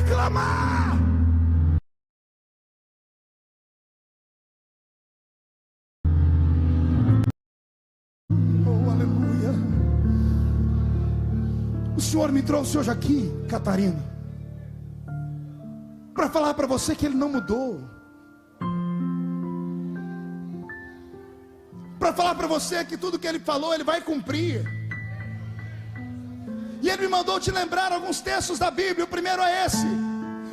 clamar. Oh, aleluia. O Senhor me trouxe hoje aqui, Catarina, para falar para você que Ele não mudou, para falar para você que tudo que Ele falou Ele vai cumprir. E Ele me mandou te lembrar alguns textos da Bíblia. O primeiro é esse: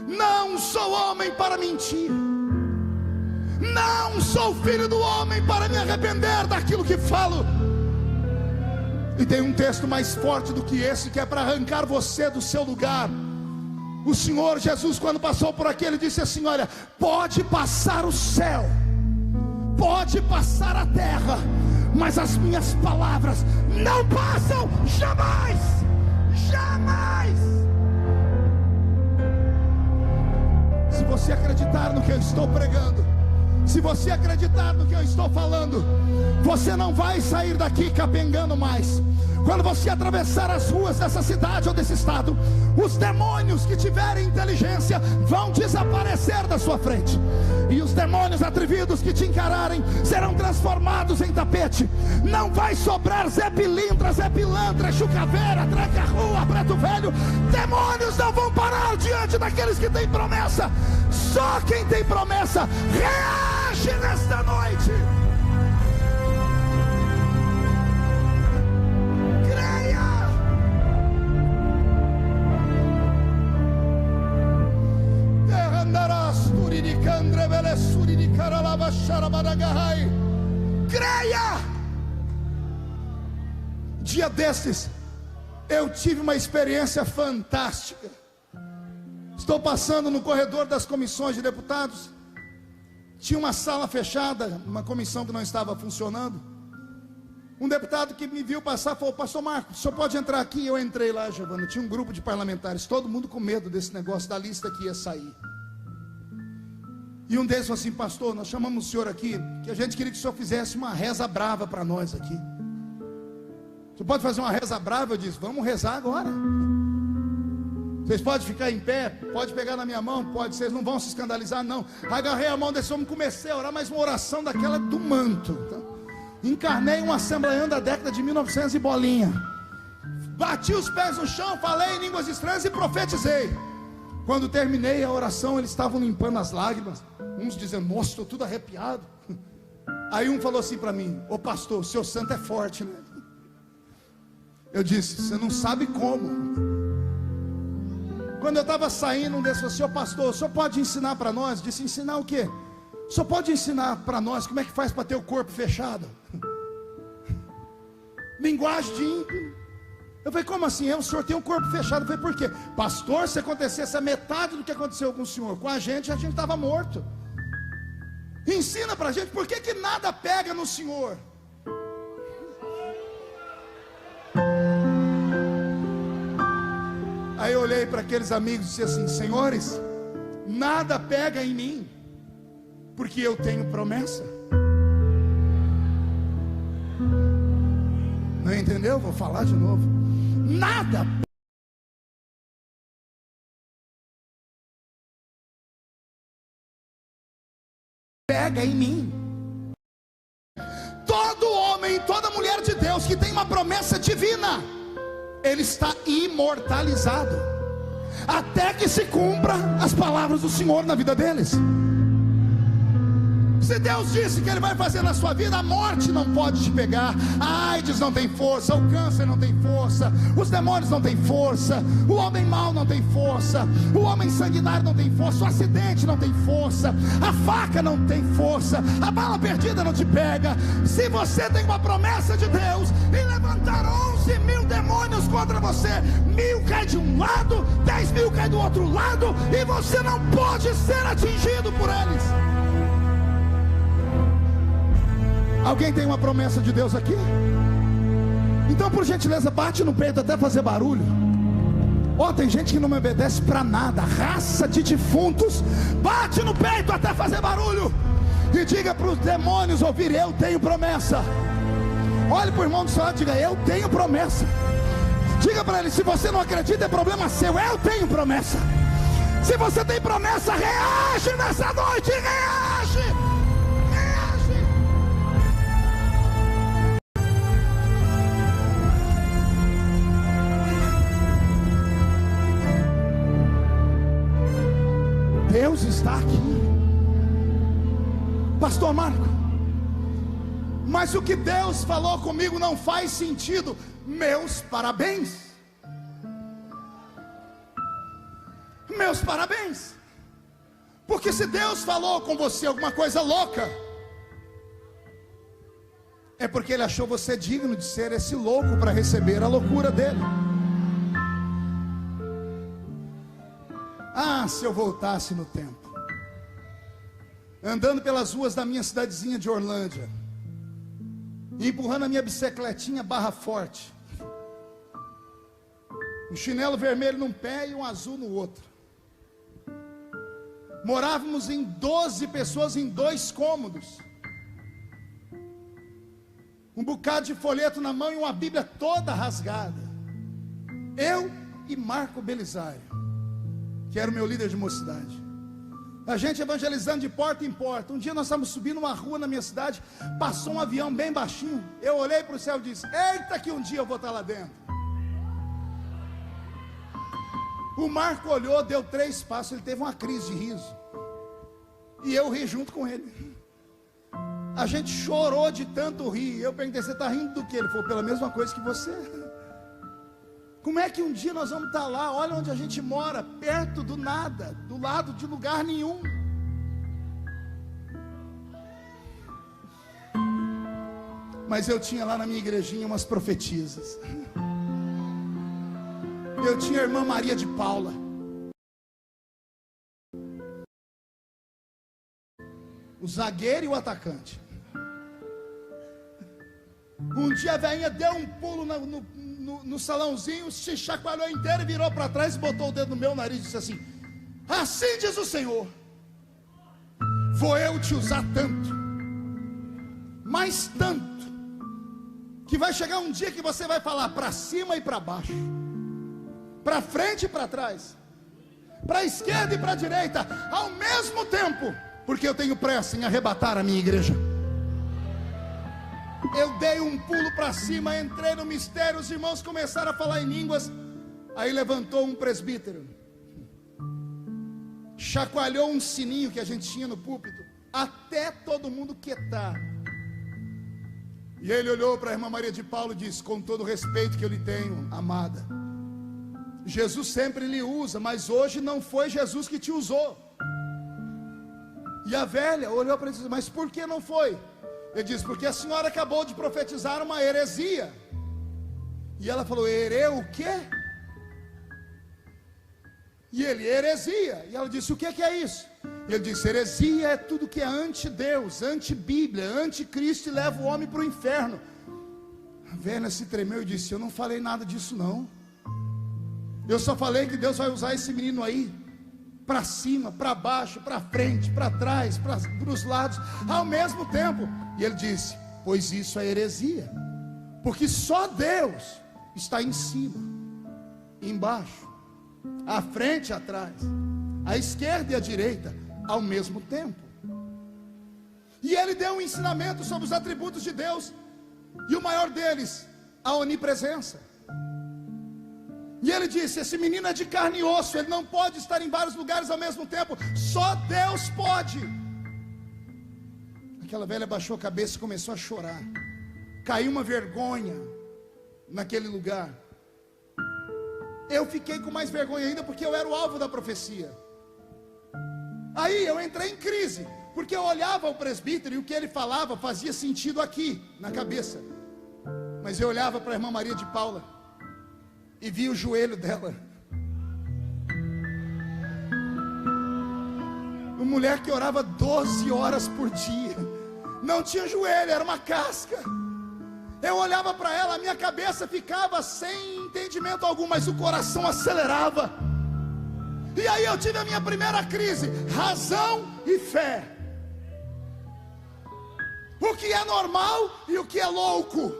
não sou homem para mentir, não sou filho do homem para me arrepender daquilo que falo. E tem um texto mais forte do que esse, que é para arrancar você do seu lugar. O Senhor Jesus, quando passou por aqui, Ele disse assim: olha, pode passar o céu, pode passar a terra, mas as minhas palavras não passam jamais. Jamais. você acreditar no que eu estou pregando, se você acreditar no que eu estou falando, você não vai sair daqui capengando mais. Quando você atravessar as ruas dessa cidade ou desse estado, os demônios que tiverem inteligência vão desaparecer da sua frente, e os demônios atrevidos que te encararem serão transformados em tapete. Não vai sobrar Zé Pilintra, Zé Pilantra, Chucaveira, Tranca-Rua, Preto Velho. Demônios não vão parar diante daqueles que têm promessa. Só quem tem promessa reage nesta noite. Creia! Dia desses eu tive uma experiência fantástica. Estou passando no corredor das comissões de deputados. Tinha uma sala fechada, uma comissão que não estava funcionando. Um deputado que me viu passar falou: pastor Marcos, o senhor pode entrar aqui? Eu entrei lá, Giovana. Tinha um grupo de parlamentares, todo mundo com medo desse negócio, da lista que ia sair. E um deles falou assim: pastor, nós chamamos o senhor aqui, que a gente queria que o senhor fizesse uma reza brava para nós aqui. O senhor pode fazer uma reza brava? Eu disse: vamos rezar agora. Vocês podem ficar em pé, pode pegar na minha mão, pode, vocês não vão se escandalizar não. Agarrei a mão desse homem, comecei a orar, mas uma oração daquela do manto. Encarnei um assembleiano da década de 1900 e bolinha. Bati os pés no chão, falei em línguas estranhas e profetizei. Quando terminei a oração, eles estavam limpando as lágrimas, uns dizendo: nossa, estou tudo arrepiado. Aí um falou assim para mim: ô pastor, o seu santo é forte, né? Eu disse: você não sabe como. Quando eu estava saindo, um desses falou assim: ô pastor, o senhor pode ensinar para nós? Eu disse: ensinar o quê? O senhor pode ensinar para nós como é que faz para ter o corpo fechado? Linguagem de ímpio. Eu falei: como assim? O senhor tem um corpo fechado? Eu falei: por quê? Pastor, se acontecesse a metade do que aconteceu com o senhor, com a gente estava morto. Ensina para a gente por que nada pega no senhor. Aí eu olhei para aqueles amigos e disse assim: senhores, nada pega em mim, porque eu tenho promessa. Não entendeu? Vou falar de novo. Nada pega em mim. Todo homem, toda mulher de Deus que tem uma promessa divina, ele está imortalizado até que se cumpra as palavras do Senhor na vida deles. Se Deus disse que Ele vai fazer na sua vida, a morte não pode te pegar, a AIDS não tem força, o câncer não tem força, os demônios não têm força, o homem mau não tem força, o homem sanguinário não tem força, o acidente não tem força, a faca não tem força, a bala perdida não te pega. Se você tem uma promessa de Deus e levantar 11 mil demônios contra você, 1000 cai de um lado, 10 mil cai do outro lado, e você não pode ser atingido por eles. Alguém tem uma promessa de Deus aqui? Então, por gentileza, bate no peito até fazer barulho. Tem gente que não me obedece para nada. Raça de defuntos. Bate no peito até fazer barulho. E diga para os demônios ouvir: eu tenho promessa. Olhe para o irmão do seu lado e diga: eu tenho promessa. Diga para ele: se você não acredita, é problema seu. Eu tenho promessa. Se você tem promessa, reage nessa noite. Reage. Deus está aqui. Pastor Marco, mas o que Deus falou comigo não faz sentido. Meus parabéns. Meus parabéns. Porque se Deus falou com você alguma coisa louca, é porque Ele achou você digno de ser esse louco para receber a loucura dele. Se eu voltasse no tempo, andando pelas ruas da minha cidadezinha de Orlândia, empurrando a minha bicicletinha barra forte, um chinelo vermelho num pé e um azul no outro, Morávamos em 12 pessoas em 2 cômodos. Um bocado de folheto na mão e uma Bíblia toda rasgada. Eu e Marco Belisário, que era o meu líder de mocidade. A gente evangelizando de porta em porta. Um dia nós estávamos subindo uma rua na minha cidade. Passou um avião bem baixinho. Eu olhei para o céu e disse: eita, que um dia eu vou estar lá dentro. O Marco olhou, deu 3 passos. Ele teve uma crise de riso. E eu ri junto com ele. A gente chorou de tanto rir. Eu perguntei: você está rindo do quê? Ele falou: pela mesma coisa que você. Como é que um dia nós vamos estar lá? Olha onde a gente mora, perto do nada, do lado de lugar nenhum. Mas eu tinha lá na minha igrejinha umas profetisas. Eu tinha a irmã Maria de Paula. O zagueiro e o atacante. Um dia a velhinha deu um pulo no salãozinho, se chacoalhou inteiro e virou para trás e botou o dedo no meu nariz e disse assim: assim diz o Senhor, vou eu te usar tanto, mas tanto, que vai chegar um dia que você vai falar para cima e para baixo, para frente e para trás, para a esquerda e para a direita, ao mesmo tempo, porque eu tenho pressa em arrebatar a minha igreja. Eu dei um pulo para cima, entrei no mistério, os irmãos começaram a falar em línguas. Aí levantou um presbítero, chacoalhou um sininho que a gente tinha no púlpito, até todo mundo quietar. E ele olhou para a irmã Maria de Paulo e disse: com todo o respeito que eu lhe tenho, amada, Jesus sempre lhe usa, mas hoje não foi Jesus que te usou. E a velha olhou para ele e disse: mas por que não foi? Ele disse: porque a senhora acabou de profetizar uma heresia. E ela falou: o quê? E ele: heresia. E ela disse: o que é isso? E ele disse: heresia é tudo que é anti-Deus, anti-Bíblia, anti-Cristo e leva o homem para o inferno. A velha se tremeu e disse: eu não falei nada disso não. Eu só falei que Deus vai usar esse menino aí para cima, para baixo, para frente, para trás, para os lados, ao mesmo tempo. E ele disse: pois isso é heresia, porque só Deus está em cima, embaixo, à frente e atrás, à esquerda e à direita, ao mesmo tempo. E ele deu um ensinamento sobre os atributos de Deus, e o maior deles, a onipresença. E ele disse: esse menino é de carne e osso, ele não pode estar em vários lugares ao mesmo tempo, só Deus pode. Aquela velha baixou a cabeça e começou a chorar. Caiu uma vergonha naquele lugar. Eu fiquei com mais vergonha ainda, porque eu era o alvo da profecia. Aí eu entrei em crise, porque eu olhava o presbítero e o que ele falava fazia sentido aqui, na cabeça. Mas eu olhava para a irmã Maria de Paula e vi o joelho dela. Uma mulher que orava 12 horas por dia, não tinha joelho, era uma casca. Eu olhava para ela, a minha cabeça ficava sem entendimento algum, mas o coração acelerava. E aí eu tive a minha primeira crise: razão e fé. O que é normal e o que é louco.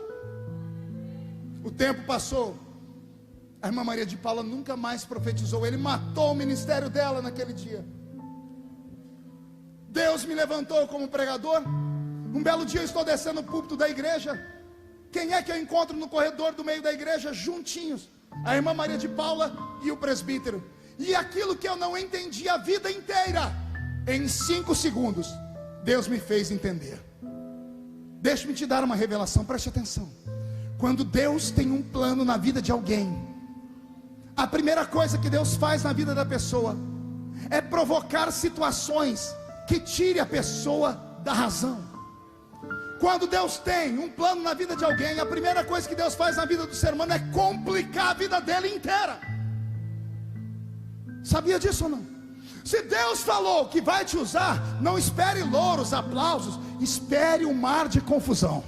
O tempo passou. A irmã Maria de Paula nunca mais profetizou. Ele matou o ministério dela naquele dia. Deus me levantou como pregador. Um belo dia eu estou descendo o púlpito da igreja. Quem é que eu encontro no corredor do meio da igreja, juntinhos? A irmã Maria de Paula e o presbítero. E aquilo que eu não entendi a vida inteira, em 5 segundos, Deus me fez entender. Deixa-me te dar uma revelação, preste atenção. Quando Deus tem um plano na vida de alguém, a primeira coisa que Deus faz na vida da pessoa é provocar situações que tire a pessoa da razão. Quando Deus tem um plano na vida de alguém, a primeira coisa que Deus faz na vida do ser humano é complicar a vida dele inteira. Sabia disso ou não? Se Deus falou que vai te usar, não espere louros, aplausos, espere um mar de confusão.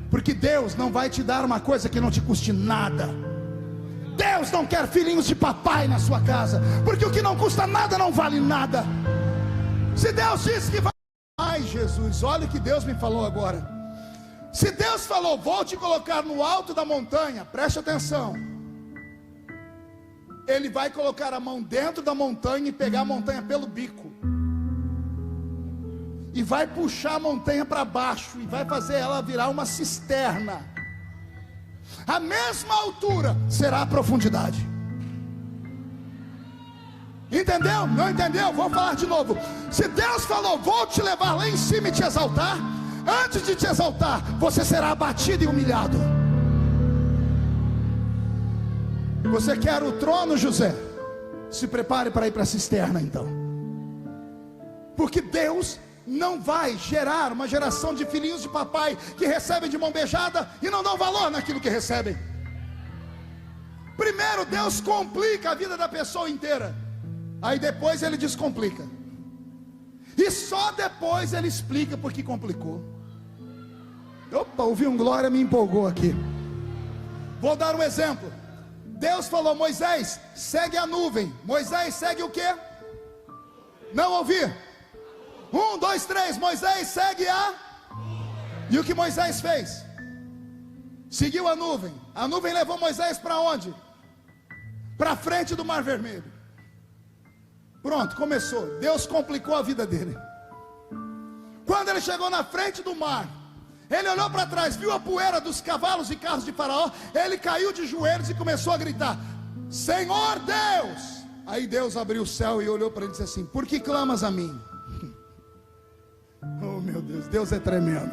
Porque Deus não vai te dar uma coisa que não te custe nada. Deus não quer filhinhos de papai na sua casa, porque o que não custa nada não vale nada. Se Deus disse que vai... Ai, Jesus, olha o que Deus me falou agora. Se Deus falou, vou te colocar no alto da montanha, preste atenção. Ele vai colocar a mão dentro da montanha e pegar a montanha pelo bico. E vai puxar a montanha para baixo e vai fazer ela virar uma cisterna. A mesma altura será a profundidade. Entendeu? Não entendeu? Vou falar de novo. Se Deus falou, vou te levar lá em cima e te exaltar, antes de te exaltar, você será abatido e humilhado. Você quer o trono, José? Se prepare para ir para a cisterna então. Porque Deus não vai gerar uma geração de filhinhos de papai que recebem de mão beijada e não dão valor naquilo que recebem. Primeiro Deus complica a vida da pessoa inteira, aí depois ele descomplica. E só depois ele explica por que complicou. Opa, ouvi um glória, me empolgou aqui. Vou dar um exemplo. Deus falou, Moisés, segue a nuvem. Moisés segue o quê? Não ouvi. 1, 2, 3, Moisés segue a... E o que Moisés fez? Seguiu a nuvem. A nuvem levou Moisés para onde? Para frente do Mar Vermelho. Pronto, começou. Deus complicou a vida dele. Quando ele chegou na frente do mar, ele olhou para trás, viu a poeira dos cavalos e carros de Faraó. Ele caiu de joelhos e começou a gritar, Senhor Deus. Aí Deus abriu o céu e olhou para ele e disse assim, por que clamas a mim? Oh meu Deus, Deus é tremendo.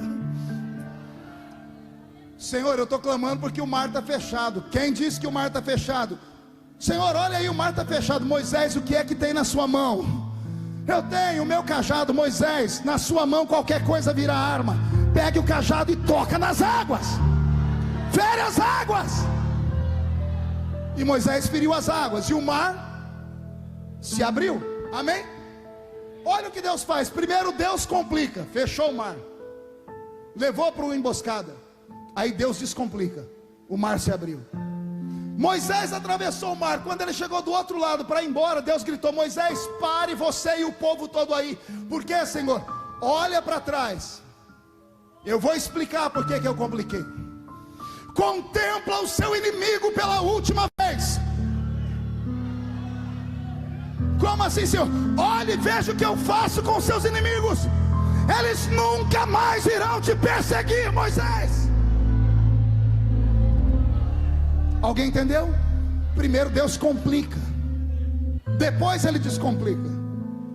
Senhor, eu estou clamando porque o mar está fechado. Quem disse que o mar está fechado? Senhor, olha aí, o mar está fechado. Moisés, o que é que tem na sua mão? Eu tenho o meu cajado. Moisés, na sua mão qualquer coisa vira arma. Pegue o cajado e toca nas águas. Fere as águas. E Moisés feriu as águas e o mar se abriu. Amém? Olha o que Deus faz. Primeiro Deus complica, fechou o mar, levou para uma emboscada. Aí Deus descomplica, o mar se abriu. Moisés atravessou o mar. Quando ele chegou do outro lado para ir embora, Deus gritou, Moisés, pare você e o povo todo aí. Por quê, Senhor? Olha para trás. Eu vou explicar por que eu compliquei. Contempla o seu inimigo pela última vez. Como assim, Senhor? Olhe e veja o que eu faço com os seus inimigos. Eles nunca mais irão te perseguir, Moisés. Alguém entendeu? Primeiro Deus complica, depois ele descomplica,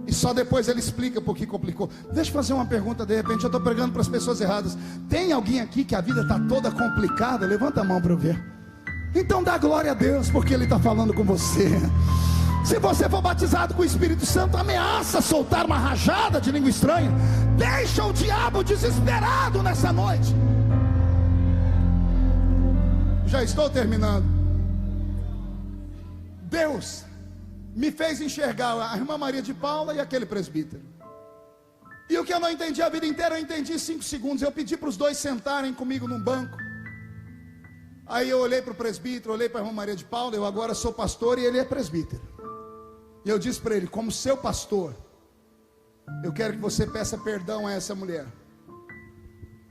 e só depois ele explica por que complicou. Deixa eu fazer uma pergunta, de repente eu estou pregando para as pessoas erradas. Tem alguém aqui que a vida está toda complicada? Levanta a mão para eu ver. Então dá glória a Deus, porque Ele está falando com você. Se você for batizado com o Espírito Santo, ameaça soltar uma rajada de língua estranha. Deixa o diabo desesperado nessa noite. Já estou terminando. Deus me fez enxergar a irmã Maria de Paula e aquele presbítero. E o que eu não entendi a vida inteira, eu entendi em 5 segundos. Eu pedi para os dois sentarem comigo num banco. Aí eu olhei para o presbítero, olhei para a irmã Maria de Paula. Eu agora sou pastor e ele é presbítero. E eu disse para ele, como seu pastor, eu quero que você peça perdão a essa mulher.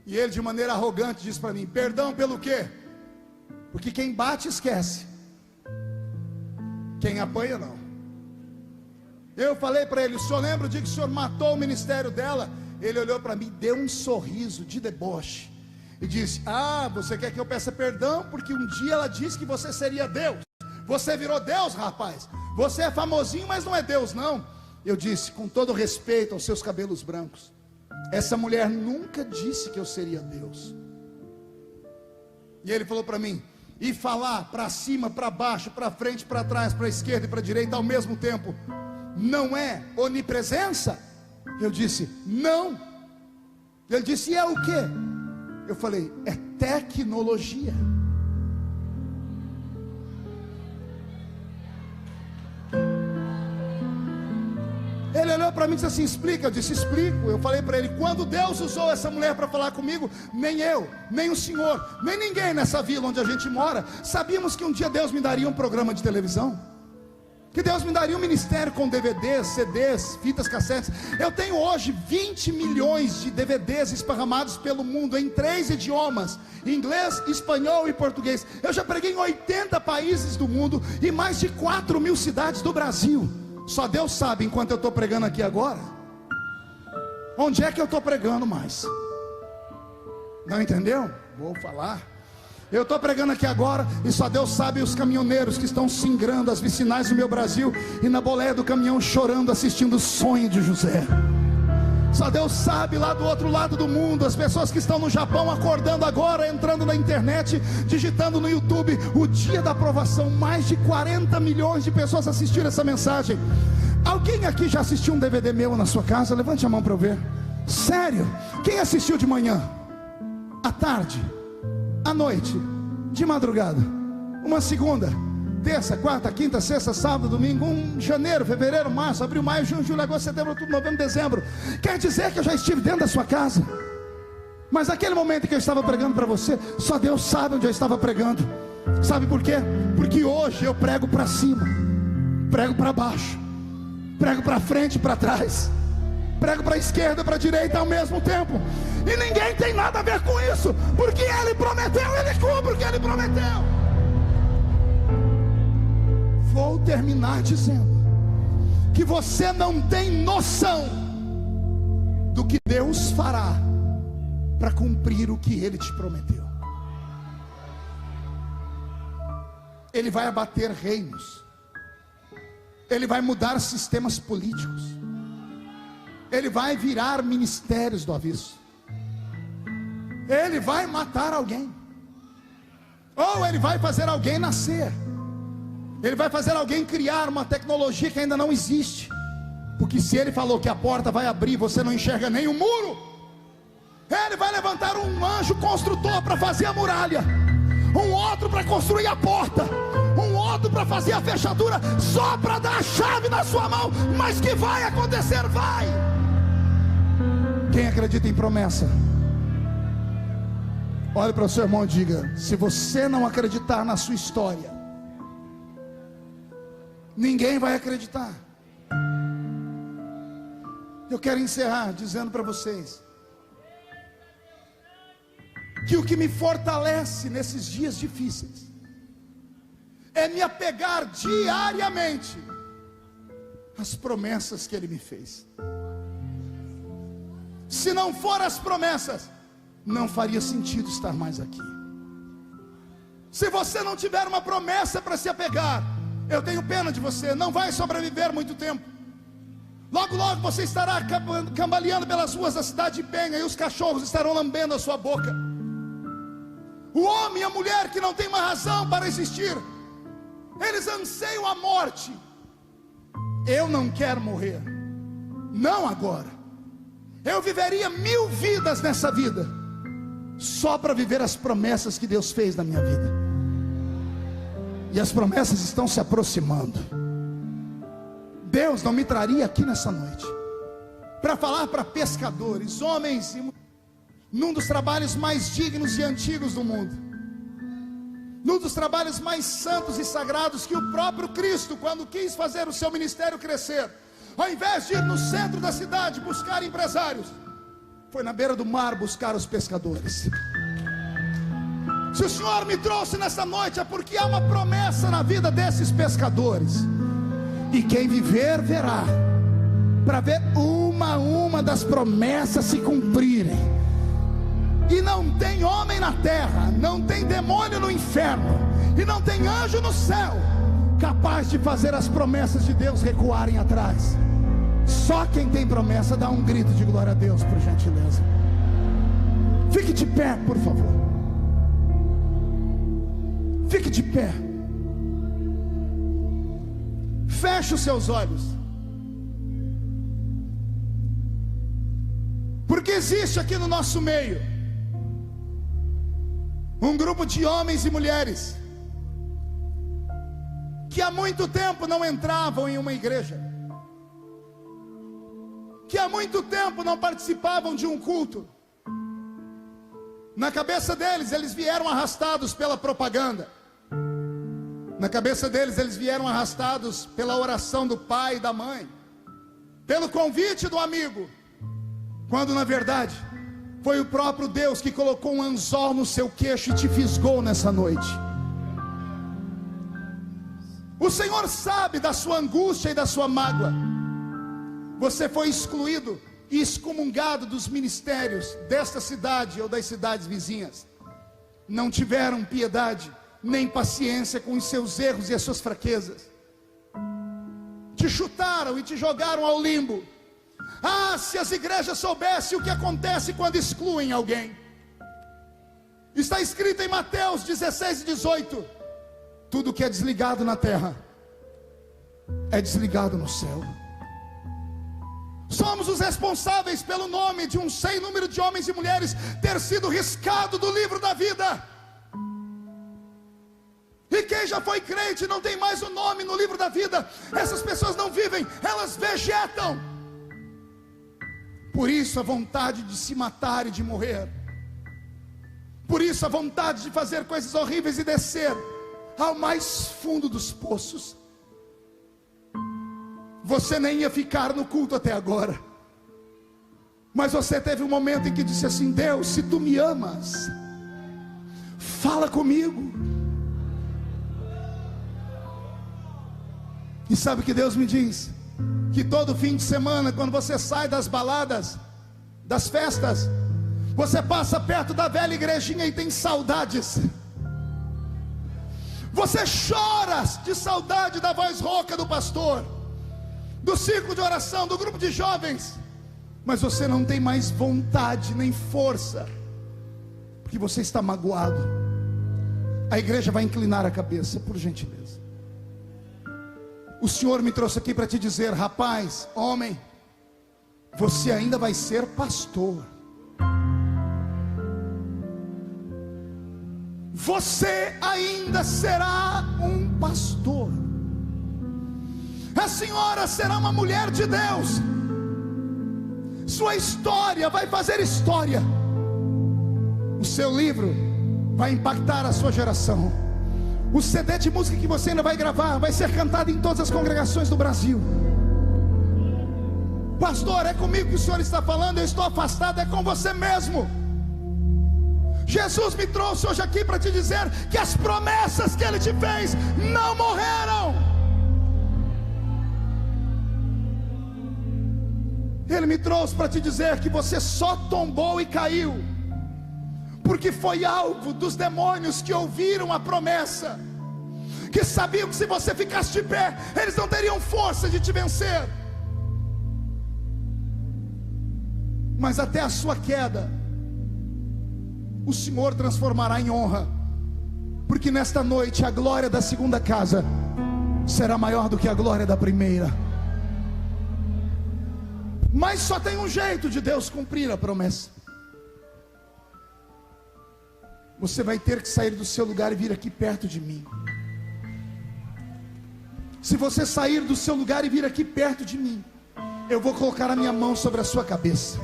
E ele de maneira arrogante disse para mim, perdão pelo quê? Porque quem bate esquece, quem apanha não. Eu falei para ele, o senhor lembra o dia que o senhor matou o ministério dela? Ele olhou para mim, deu um sorriso de deboche e disse, ah, você quer que eu peça perdão? Porque um dia ela disse que você seria Deus. Você virou Deus, rapaz. Você é famosinho, mas não é Deus não. Eu disse, com todo respeito aos seus cabelos brancos, essa mulher nunca disse que eu seria Deus. E ele falou para mim, e falar para cima, para baixo, para frente, para trás, para esquerda e para direita ao mesmo tempo, não é onipresença? Eu disse, não. Ele disse, e é o quê? Eu falei, é tecnologia. Ele olhou para mim e disse assim, explica. Eu disse, explico. Eu falei para ele, quando Deus usou essa mulher para falar comigo, nem eu, nem o senhor, nem ninguém nessa vila onde a gente mora, sabíamos que um dia Deus me daria um programa de televisão. que Deus me daria um ministério com DVDs, CDs, fitas cassetes. Eu tenho hoje 20 milhões de DVDs esparramados pelo mundo, em 3 idiomas, inglês, espanhol e português. Eu já preguei em 80 países do mundo, e mais de 4 mil cidades do Brasil. Só Deus sabe, enquanto eu estou pregando aqui agora, onde é que eu estou pregando mais. Não entendeu? Vou falar. Eu estou pregando aqui agora, e só Deus sabe os caminhoneiros que estão singrando as vicinais do meu Brasil, e na boleia do caminhão chorando, assistindo o sonho de José. Só Deus sabe lá do outro lado do mundo, as pessoas que estão no Japão acordando agora, entrando na internet, digitando no YouTube, o dia da aprovação. Mais de 40 milhões de pessoas assistiram essa mensagem. Alguém aqui já assistiu um DVD meu na sua casa? Levante a mão para eu ver. Sério? Quem assistiu de manhã? À tarde? À noite, de madrugada, uma segunda, terça, quarta, quinta, sexta, sábado, domingo, janeiro, fevereiro, março, abril, maio, junho, julho, agosto, setembro, outubro, novembro, dezembro. Quer dizer que eu já estive dentro da sua casa? Mas naquele momento que eu estava pregando para você, só Deus sabe onde eu estava pregando. Sabe por quê? Porque hoje eu prego para cima, prego para baixo, prego para frente e para trás, prego para a esquerda e para a direita ao mesmo tempo. E ninguém tem nada a ver com isso, porque Ele prometeu, Ele cumpre o que Ele prometeu. Vou terminar dizendo que você não tem noção do que Deus fará para cumprir o que Ele te prometeu. Ele vai abater reinos, Ele vai mudar sistemas políticos, Ele vai virar ministérios do avesso, Ele vai matar alguém, ou Ele vai fazer alguém nascer, Ele vai fazer alguém criar uma tecnologia que ainda não existe. Porque se Ele falou que a porta vai abrir, você não enxerga nem o muro, Ele vai levantar um anjo construtor para fazer a muralha, um outro para construir a porta, um outro para fazer a fechadura, só para dar a chave na sua mão. Mas que vai acontecer, vai. Quem acredita em promessa, olhe para o seu irmão e diga: se você não acreditar na sua história, ninguém vai acreditar. Eu quero encerrar dizendo para vocês que o que me fortalece nesses dias difíceis é me apegar diariamente às promessas que Ele me fez. Se não for as promessas, não faria sentido estar mais aqui. Se você não tiver uma promessa para se apegar, eu tenho pena de você, não vai sobreviver muito tempo. Logo, logo você estará cambaleando pelas ruas da cidade de Penha, e os cachorros estarão lambendo a sua boca. O homem e a mulher que não tem uma razão para existir, eles anseiam a morte. Eu não quero morrer, não agora. Eu viveria 1000 vidas nessa vida, só para viver as promessas que Deus fez na minha vida. E as promessas estão se aproximando. Deus não me traria aqui nessa noite para falar para pescadores, homens e mulheres, num dos trabalhos mais dignos e antigos do mundo, num dos trabalhos mais santos e sagrados que o próprio Cristo, quando quis fazer o seu ministério crescer, ao invés de ir no centro da cidade buscar empresários, foi na beira do mar buscar os pescadores. Se o Senhor me trouxe nessa noite, é porque há uma promessa na vida desses pescadores, e quem viver verá, para ver uma a uma das promessas se cumprirem. E não tem homem na terra, não tem demônio no inferno, e não tem anjo no céu capaz de fazer as promessas de Deus recuarem atrás. Só quem tem promessa dá um grito de glória a Deus, por gentileza. Fique de pé, por favor. Fique de pé. Feche os seus olhos. Porque existe aqui no nosso meio um grupo de homens e mulheres que há muito tempo não entravam em uma igreja, que há muito tempo não participavam de um culto. Na cabeça deles, eles vieram arrastados pela propaganda. Na cabeça deles, eles vieram arrastados pela oração do pai e da mãe, pelo convite do amigo, quando na verdade foi o próprio Deus que colocou um anzol no seu queixo e te fisgou nessa noite. O Senhor sabe da sua angústia e da sua mágoa. Você foi excluído e excomungado dos ministérios desta cidade ou das cidades vizinhas. Não tiveram piedade nem paciência com os seus erros e as suas fraquezas. Te chutaram e te jogaram ao limbo. Ah, se as igrejas soubessem o que acontece quando excluem alguém. Está escrito em Mateus 16 e 18: tudo que é desligado na terra é desligado no céu. Somos os responsáveis pelo nome de um sem número de homens e mulheres ter sido riscado do livro da vida. E quem já foi crente não tem mais o nome no livro da vida. Essas pessoas não vivem, elas vegetam. Por isso a vontade de se matar e de morrer. Por isso a vontade de fazer coisas horríveis e descer ao mais fundo dos poços. Você nem ia ficar no culto até agora, mas você teve um momento em que disse assim: Deus, se tu me amas, fala comigo. E sabe o que Deus me diz? Que todo fim de semana, quando você sai das baladas, das festas, você passa perto da velha igrejinha e tem saudades. Você chora de saudade da voz rouca do pastor, do círculo de oração, do grupo de jovens, mas você não tem mais vontade nem força, porque você está magoado. A igreja vai inclinar a cabeça, por gentileza. O Senhor me trouxe aqui para te dizer: rapaz, homem, você ainda vai ser pastor. Você ainda será um pastor. A senhora será uma mulher de Deus. Sua história vai fazer história. O seu livro vai impactar a sua geração. O CD de música que você ainda vai gravar vai ser cantado em todas as congregações do Brasil. Pastor, é comigo que o Senhor está falando? Eu estou afastado. É com você mesmo. Jesus me trouxe hoje aqui para te dizer que as promessas que Ele te fez não morreram. Ele me trouxe para te dizer que você só tombou e caiu porque foi alvo dos demônios que ouviram a promessa, que sabiam que se você ficasse de pé, eles não teriam força de te vencer. Mas até a sua queda, o Senhor transformará em honra, porque nesta noite a glória da segunda casa será maior do que a glória da primeira. Mas só tem um jeito de Deus cumprir a promessa. Você vai ter que sair do seu lugar e vir aqui perto de mim. Se você sair do seu lugar e vir aqui perto de mim, eu vou colocar a minha mão sobre a sua cabeça,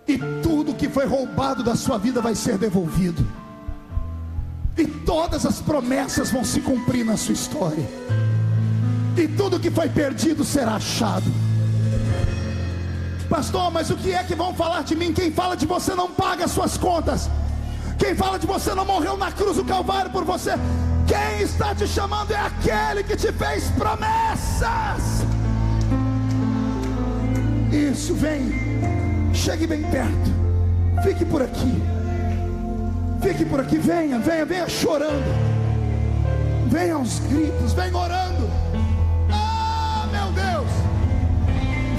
e tudo que foi roubado da sua vida vai ser devolvido, e todas as promessas vão se cumprir na sua história, e tudo que foi perdido será achado. Pastor, mas o que é que vão falar de mim? Quem fala de você não paga as suas contas. Quem fala de você não morreu na cruz do Calvário por você. Quem está te chamando é aquele que te fez promessas. Isso, vem. Chegue bem perto. Fique por aqui. Fique por aqui, venha, venha, venha chorando. Venha aos gritos, venha orando. Ah, meu Deus.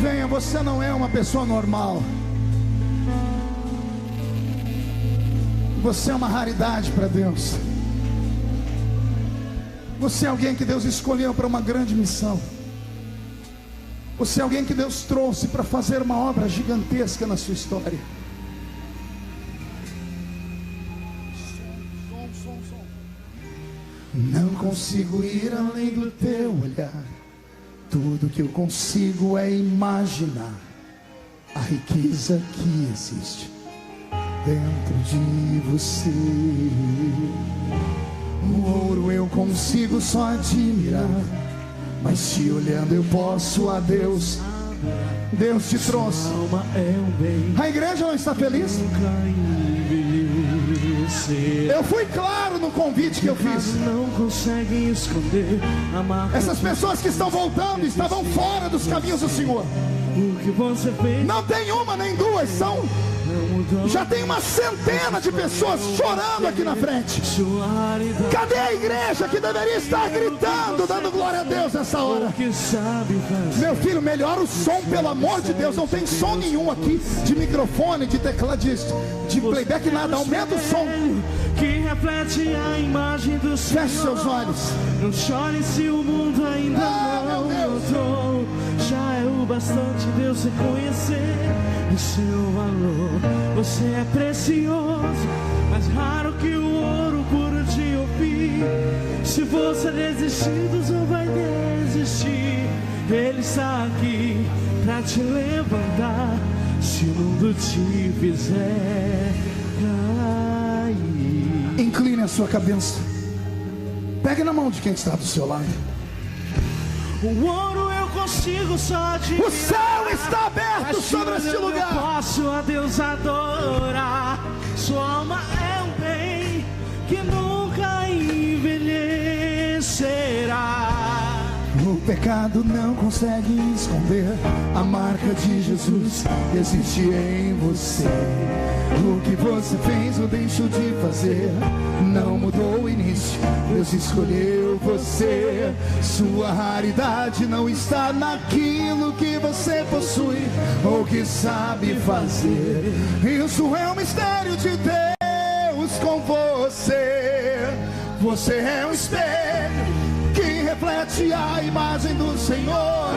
Venha, você não é uma pessoa normal. Você é uma raridade para Deus. Você é alguém que Deus escolheu para uma grande missão. Você é alguém que Deus trouxe para fazer uma obra gigantesca na sua história. Não consigo ir além do teu olhar. Tudo que eu consigo é imaginar a riqueza que existe dentro de você. O ouro consigo só admirar, mas te olhando eu posso a Deus. Deus te trouxe. A igreja não está feliz? Eu fui claro no convite que eu fiz. Não conseguem esconder. Essas pessoas que estão voltando estavam fora dos caminhos do Senhor. Não tem uma nem duas, já tem uma centena de pessoas chorando aqui na frente. Cadê a igreja que deveria estar gritando, dando glória a Deus nessa hora? Meu filho, melhora o som, pelo amor de Deus. Não tem som nenhum aqui, de microfone, de teclado, de playback, nada. Aumenta o som. Que reflete a imagem do Senhor. Feche seus olhos. Não chore se o mundo ainda não notou. Já é o bastante Deus reconhecer o seu valor. Você é precioso, mais raro que o ouro puro de ouvir. Se você desistir, Deus não vai desistir. Ele está aqui pra te levantar. Se o mundo te fizer cair. Incline a sua cabeça. Pegue na mão de quem está do seu lado. O ouro eu consigo só de. O céu está aberto sobre este lugar. Eu posso a Deus adorar. Sua alma é um bem que nunca envelhecerá. O pecado não consegue esconder. A marca de Jesus existe em você. O que você fez ou deixou de fazer não mudou o início. Deus escolheu você. Sua raridade não está naquilo que você possui ou que sabe fazer. Isso é um mistério de Deus com você. Você é um espelho que reflete a imagem do Senhor.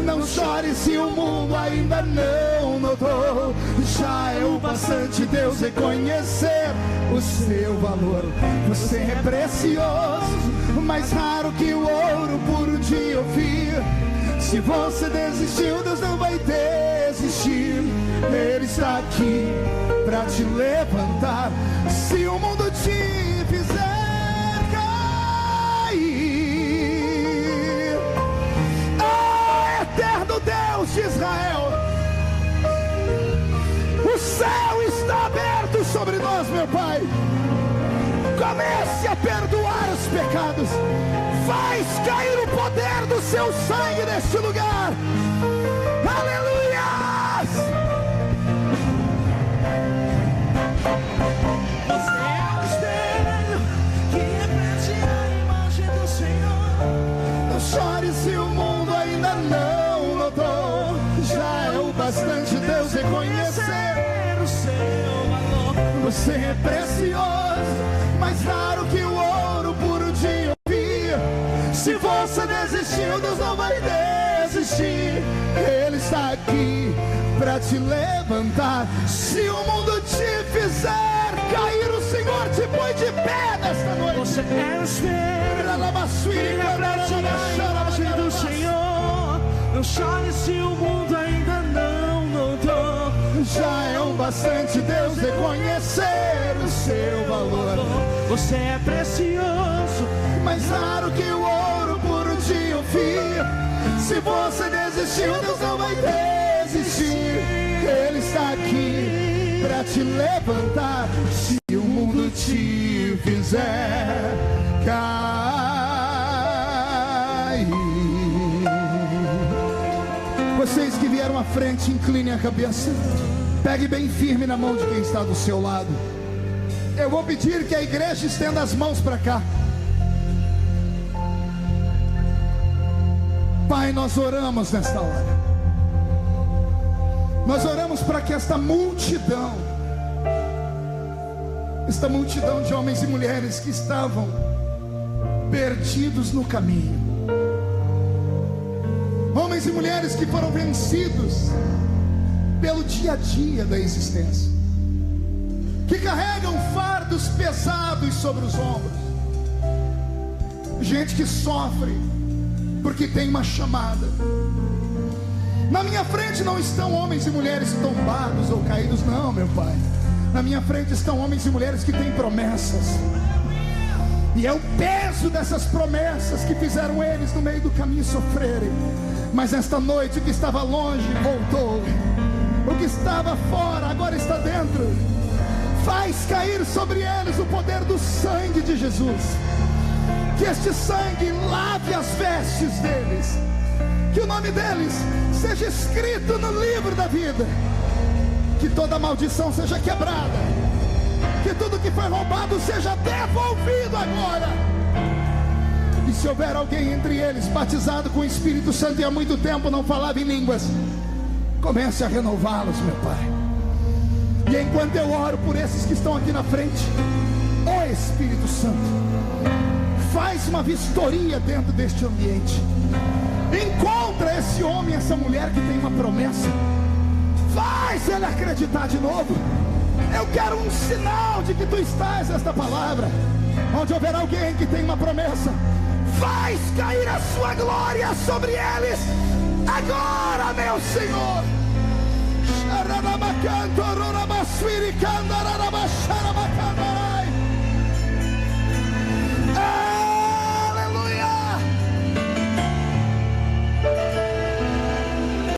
Não chore se o mundo ainda não notou. Já é o bastante Deus reconhecer o seu valor. Você é precioso, mais raro que o ouro puro de ouvir. Se você desistiu, Deus não vai desistir. Ele está aqui para te levantar. Se o mundo te fizer cair, eterno Deus de Israel, o céu está aberto sobre nós, meu Pai. Comece a perdoar os pecados. Faz cair o poder do seu sangue neste lugar. Aleluia! Você é o espelho que reflete a imagem do Senhor. Não chore se o mundo ainda não notou. Já é o bastante Deus reconhecer o seu valor. Você é precioso, mais raro que o ouro puro de ouvir. Se você desistiu, Deus não vai desistir. Ele está aqui para te levantar. Se o mundo te fizer cair, o Senhor te põe de pé nesta noite. Você é o espelho que reflete a imagem do Senhor. Não chore se o mundo ainda não notou. Já é um bastante Deus reconhecer o seu valor. Você é precioso, mais raro que o ouro puro de ouvir. Se você desistiu, Deus não vai desistir. Ele está aqui para te levantar. Se o mundo te fizer cair. Vocês que vieram à frente, inclinem a cabeça. Pegue bem firme na mão de quem está do seu lado. Eu vou pedir que a igreja estenda as mãos para cá. Pai, nós oramos nesta hora. Nós oramos para que esta multidão de homens e mulheres que estavam perdidos no caminho, homens e mulheres que foram vencidos pelo dia a dia da existência, que carregam fardos pesados sobre os ombros, gente que sofre porque tem uma chamada. Na minha frente não estão homens e mulheres tombados ou caídos, não, meu Pai. Na minha frente estão homens e mulheres que têm promessas. E é o peso dessas promessas que fizeram eles no meio do caminho sofrerem. Mas esta noite o que estava longe voltou, o que estava fora agora está dentro. Faz cair sobre eles o poder do sangue de Jesus. Que este sangue lave as vestes deles, que o nome deles seja escrito no livro da vida, que toda maldição seja quebrada, que tudo que foi roubado seja devolvido agora. E se houver alguém entre eles batizado com o Espírito Santo e há muito tempo não falava em línguas, comece a renová-los, meu Pai. E enquanto eu oro por esses que estão aqui na frente, ó Espírito Santo, faz uma vistoria dentro deste ambiente. Encontra esse homem, essa mulher que tem uma promessa. Faz ele acreditar de novo. Eu quero um sinal de que tu estás nesta palavra. Onde houver alguém que tem uma promessa, faz cair a sua glória sobre eles agora, meu Senhor.